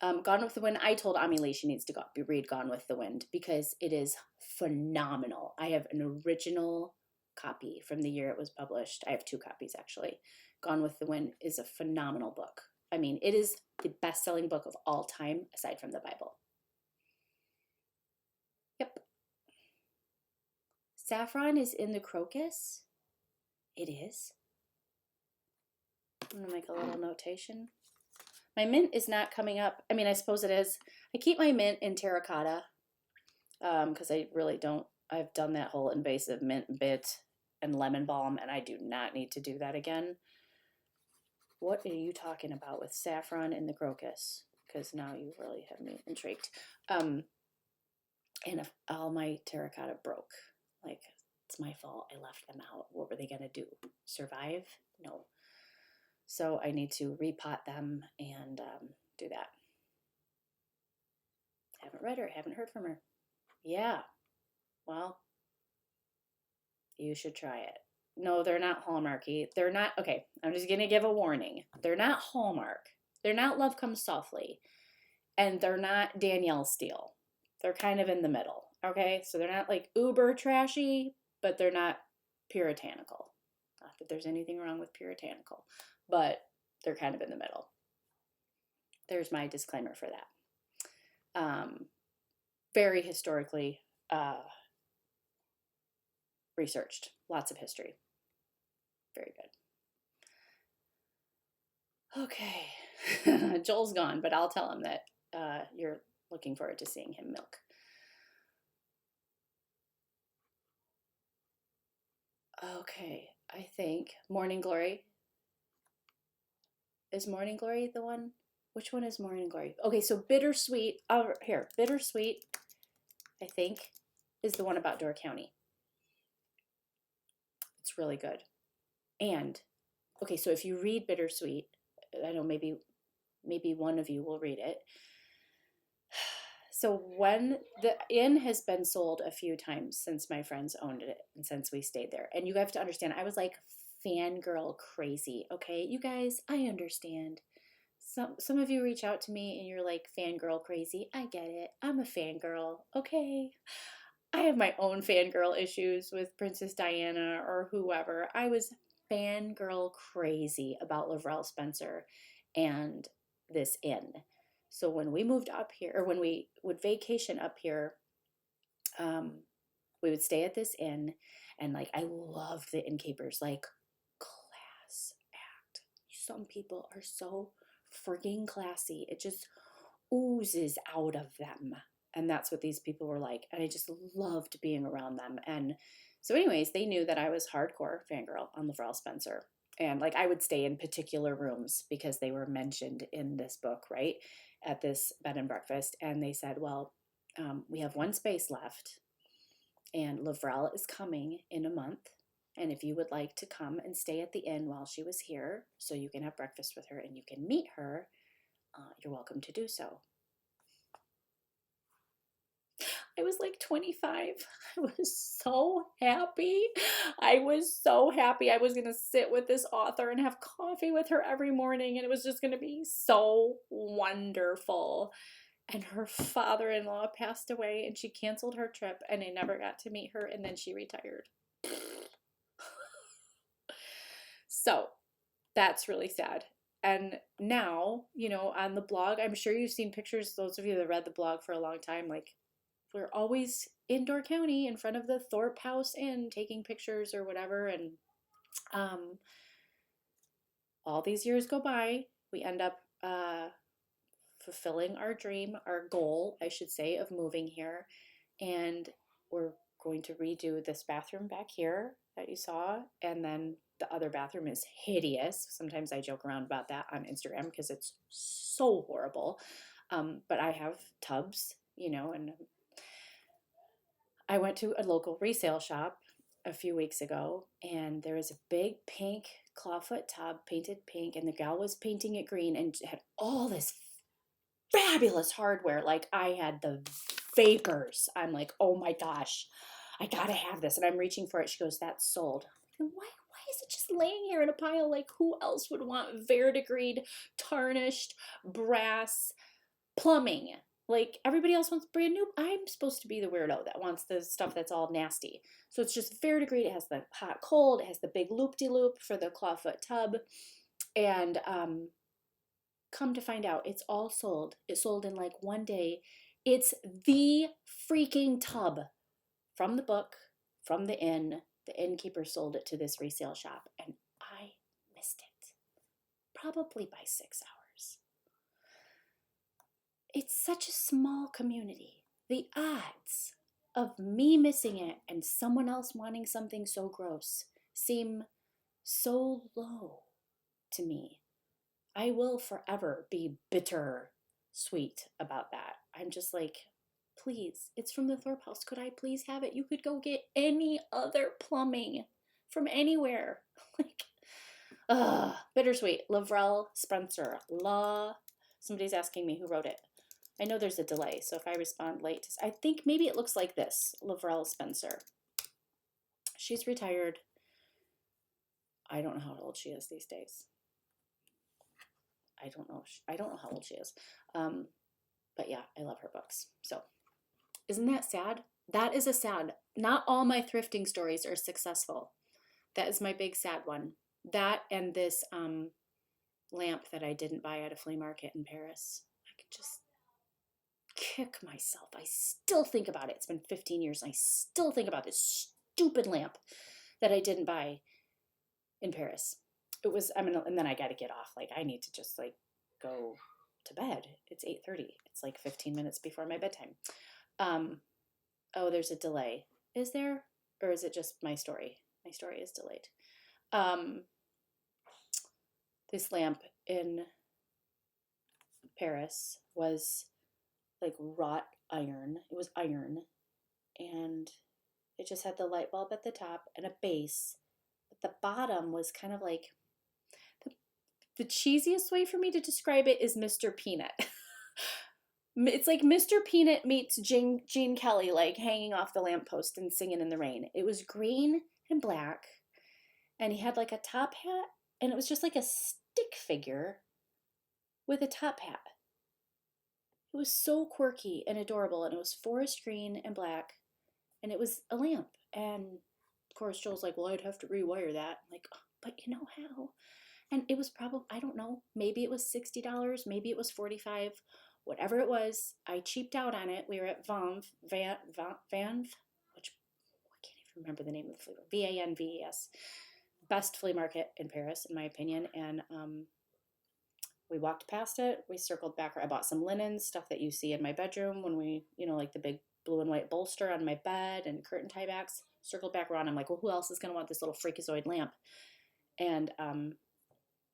Gone with the Wind. I told Amelie she needs to read Gone with the Wind because it is phenomenal. I have an original copy from the year it was published. I have 2 copies actually. Gone with the Wind is a phenomenal book. I mean, it is the best-selling book of all time aside from the Bible. Yep. Saffron is in the crocus. It is. I'm going to make a little notation. My mint is not coming up. I mean, I suppose it is. I keep my mint in terracotta because I really don't. I've done that whole invasive mint bit and lemon balm, and I do not need to do that again. What are you talking about with saffron in the crocus? Because now you really have me intrigued. And if all my terracotta broke, like, it's my fault. I left them out. What were they going to do? Survive? No. So I need to repot them and do that. Haven't read her. Haven't heard from her. Yeah. Well, you should try it. No, they're not Hallmarky. They're not, okay, I'm just going to give a warning. They're not Hallmark. They're not Love Comes Softly. And they're not Danielle Steele. They're kind of in the middle, okay? So they're not like uber trashy, but they're not puritanical. Not that there's anything wrong with puritanical, but they're kind of in the middle. There's my disclaimer for that. Very historically researched. Lots of history. Very good. Okay. Joel's gone, but I'll tell him that you're looking forward to seeing him milk. Okay. I think Morning Glory. Is Morning Glory the one? Which one is Morning Glory? Okay, so Bittersweet. Here, Bittersweet, I think, is the one about Door County. It's really good. And, okay, so if you read Bittersweet, I know maybe one of you will read it. So when the inn has been sold a few times since my friends owned it and since we stayed there. And you have to understand, I was like fangirl crazy, okay? You guys, I understand. Some of you reach out to me and you're like fangirl crazy. I get it. I'm a fangirl, okay? I have my own fangirl issues with Princess Diana or whoever. I was fangirl crazy about Lavrell Spencer and this inn. So when we moved up here, or when we would vacation up here, we would stay at this inn, and like I loved the innkeepers, like class act. Some people are so freaking classy. It just oozes out of them. And that's what these people were like. And I just loved being around them. And so, anyways, they knew that I was hardcore fangirl on Lavrell Spencer. And like I would stay in particular rooms because they were mentioned in this book, right? At this bed and breakfast. And they said, well, we have one space left, and Lavrell is coming in a month. And if you would like to come and stay at the inn while she was here, so you can have breakfast with her and you can meet her, you're welcome to do so. I was like 25. I was so happy. I was so happy I was going to sit with this author and have coffee with her every morning, and it was just going to be so wonderful. And her father-in-law passed away, and she canceled her trip, and I never got to meet her, and then she retired. So that's really sad. And now, you know, on the blog, I'm sure you've seen pictures, those of you that read the blog for a long time, like we're always in Door County in front of the Thorpe House Inn taking pictures or whatever. And all these years go by, we end up fulfilling our dream, our goal, I should say, of moving here. And we're going to redo this bathroom back here that you saw. And then the other bathroom is hideous. Sometimes I joke around about that on Instagram because it's so horrible. But I have tubs, you know, and I went to a local resale shop a few weeks ago, and there was a big pink clawfoot tub painted pink, and the gal was painting it green and had all this fabulous hardware. Like I had the vapors. I'm like, oh my gosh, I gotta have this. And I'm reaching for it. She goes, that's sold. Why is it just laying here in a pile? Like who else would want verdigreed, tarnished brass plumbing? Like everybody else wants brand new. I'm supposed to be the weirdo that wants the stuff that's all nasty. So it's just verdigreed. It has the hot cold. It has the big loop-de-loop for the clawfoot tub. And come to find out, it's all sold. It sold in like one day. It's the freaking tub from the book, from the inn. The innkeeper sold it to this resale shop, and I missed it. Probably by 6 hours. It's such a small community. The odds of me missing it and someone else wanting something so gross seem so low to me. I will forever be bitter sweet about that. I'm just like, please, it's from the Thorpe House. Could I please have it? You could go get any other plumbing from anywhere. Like, bittersweet. Lavrell Spencer. Somebody's asking me who wrote it. I know there's a delay, so if I respond late, I think maybe it looks like this, Lavrell Spencer. She's retired. I don't know how old she is these days. I don't know how old she is. But yeah, I love her books. So isn't that sad? That is a sad. Not all my thrifting stories are successful. That is my big sad one. That and this lamp that I didn't buy at a flea market in Paris. I could just kick myself. I still think about it. It's been 15 years and I still think about this stupid lamp that I didn't buy in Paris. It was, and then I got to get off. Like I need to just like go to bed. It's 8:30. It's like 15 minutes before my bedtime. Oh, there's a delay. Is there? Or is it just my story? My story is delayed. This lamp in Paris was like wrought iron. It was iron, and it just had the light bulb at the top and a base. But the bottom was kind of like, the cheesiest way for me to describe it is Mr. Peanut. It's like Mr. Peanut meets Gene Kelly, like hanging off the lamppost and singing in the rain. It was green and black, and he had like a top hat, and it was just like a stick figure with a top hat. It was so quirky and adorable, and it was forest green and black, and it was a lamp. And of course, Joel's like, well, I'd have to rewire that. I'm like, oh, but you know how? And it was probably, I don't know, maybe it was $60, maybe it was $45. Whatever it was, I cheaped out on it. We were at Vanv, which I can't even remember the name of the flea market. VANVES. Best flea market in Paris, in my opinion. And we walked past it. We circled back. I bought some linens, stuff that you see in my bedroom when we, like the big blue and white bolster on my bed and curtain tiebacks. Circled back around. I'm like, well, who else is going to want this little freakazoid lamp? And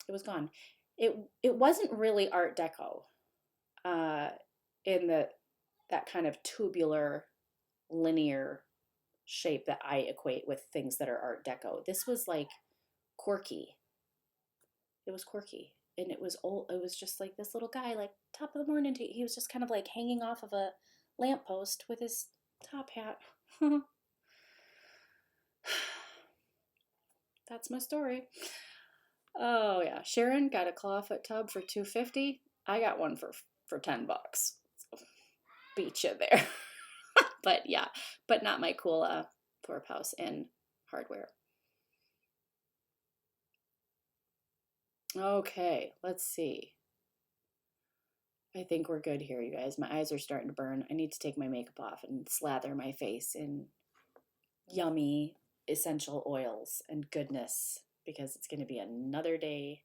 it was gone. It wasn't really Art Deco. In that kind of tubular, linear shape that I equate with things that are Art Deco. This was like quirky. It was quirky, and it was old. It was just like this little guy, like top of the morning. He was just kind of like hanging off of a lamppost with his top hat. That's my story. Oh yeah, Sharon got a clawfoot tub for $2.50. I got one for $10. So beat you there. But yeah, but not my cool Thorpe House and hardware. Okay, let's see. I think we're good here, you guys. My eyes are starting to burn. I need to take my makeup off and slather my face in yummy essential oils and goodness, because it's going to be another day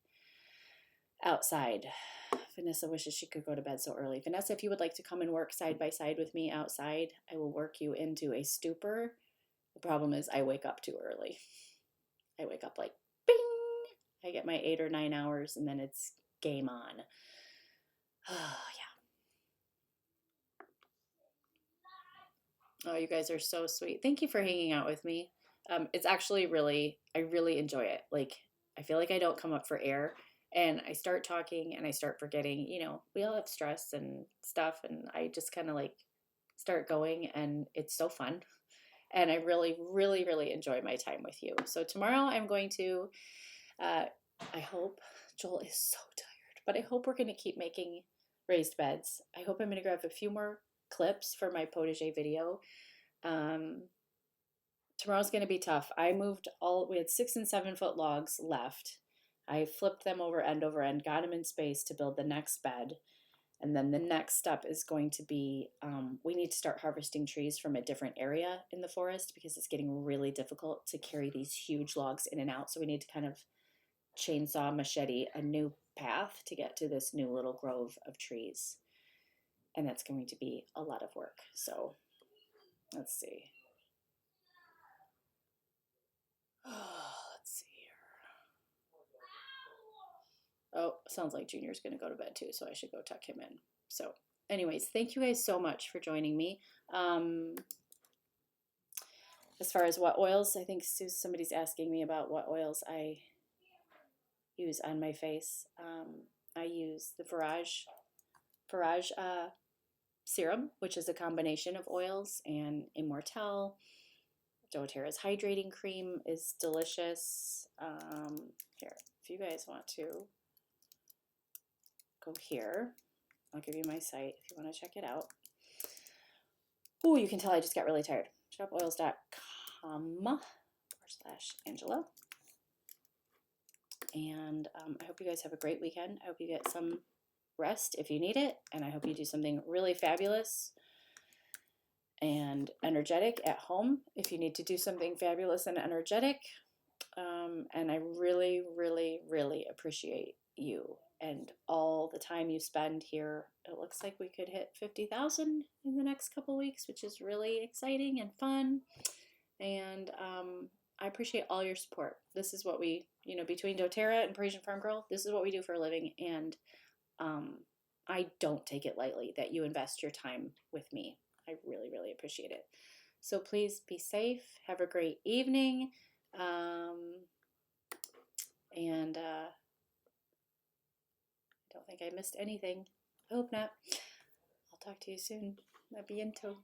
outside. Vanessa wishes she could go to bed so early. Vanessa, if you would like to come and work side by side with me outside, I will work you into a stupor. The problem is I wake up too early. I wake up like, bing! I get my 8 or 9 hours, and then it's game on. Oh, yeah. Oh, you guys are so sweet. Thank you for hanging out with me. It's actually I really enjoy it. Like, I feel like I don't come up for air, and I start talking and I start forgetting, we all have stress and stuff, and I just kind of like start going, and it's so fun. And I really, really, really enjoy my time with you. So tomorrow I'm going to, I hope, Joel is so tired, but I hope we're going to keep making raised beds. I hope I'm going to grab a few more clips for my Potager video. Tomorrow's going to be tough. We had 6 and 7 foot logs left. I flipped them over end, got them in space to build the next bed. And then the next step is going to be, we need to start harvesting trees from a different area in the forest, because it's getting really difficult to carry these huge logs in and out. So we need to kind of chainsaw, machete a new path to get to this new little grove of trees. And that's going to be a lot of work. So let's see. Let's see here. Oh, sounds like Junior's going to go to bed too, so I should go tuck him in. So anyways, thank you guys so much for joining me. As far as what oils, I think somebody's asking me about what oils I use on my face. I use the Farage serum, which is a combination of oils, and Immortelle. doTERRA's hydrating cream is delicious. Here, if you guys want to go here, I'll give you my site if you want to check it out. Oh, you can tell I just got really tired. shopoils.com/Angela. And I hope you guys have a great weekend. I hope you get some rest if you need it, and I hope you do something really fabulous and energetic at home if you need to do something fabulous and energetic. And I really, really, really appreciate you and all the time you spend here. It looks like we could hit 50,000 in the next couple weeks, which is really exciting and fun. And I appreciate all your support. This is what we, between doTERRA and Parisienne Farmgirl, this is what we do for a living. And I don't take it lightly that you invest your time with me. I really, really appreciate it. So please be safe. Have a great evening. And I don't think I missed anything. I hope not. I'll talk to you soon. A bientôt.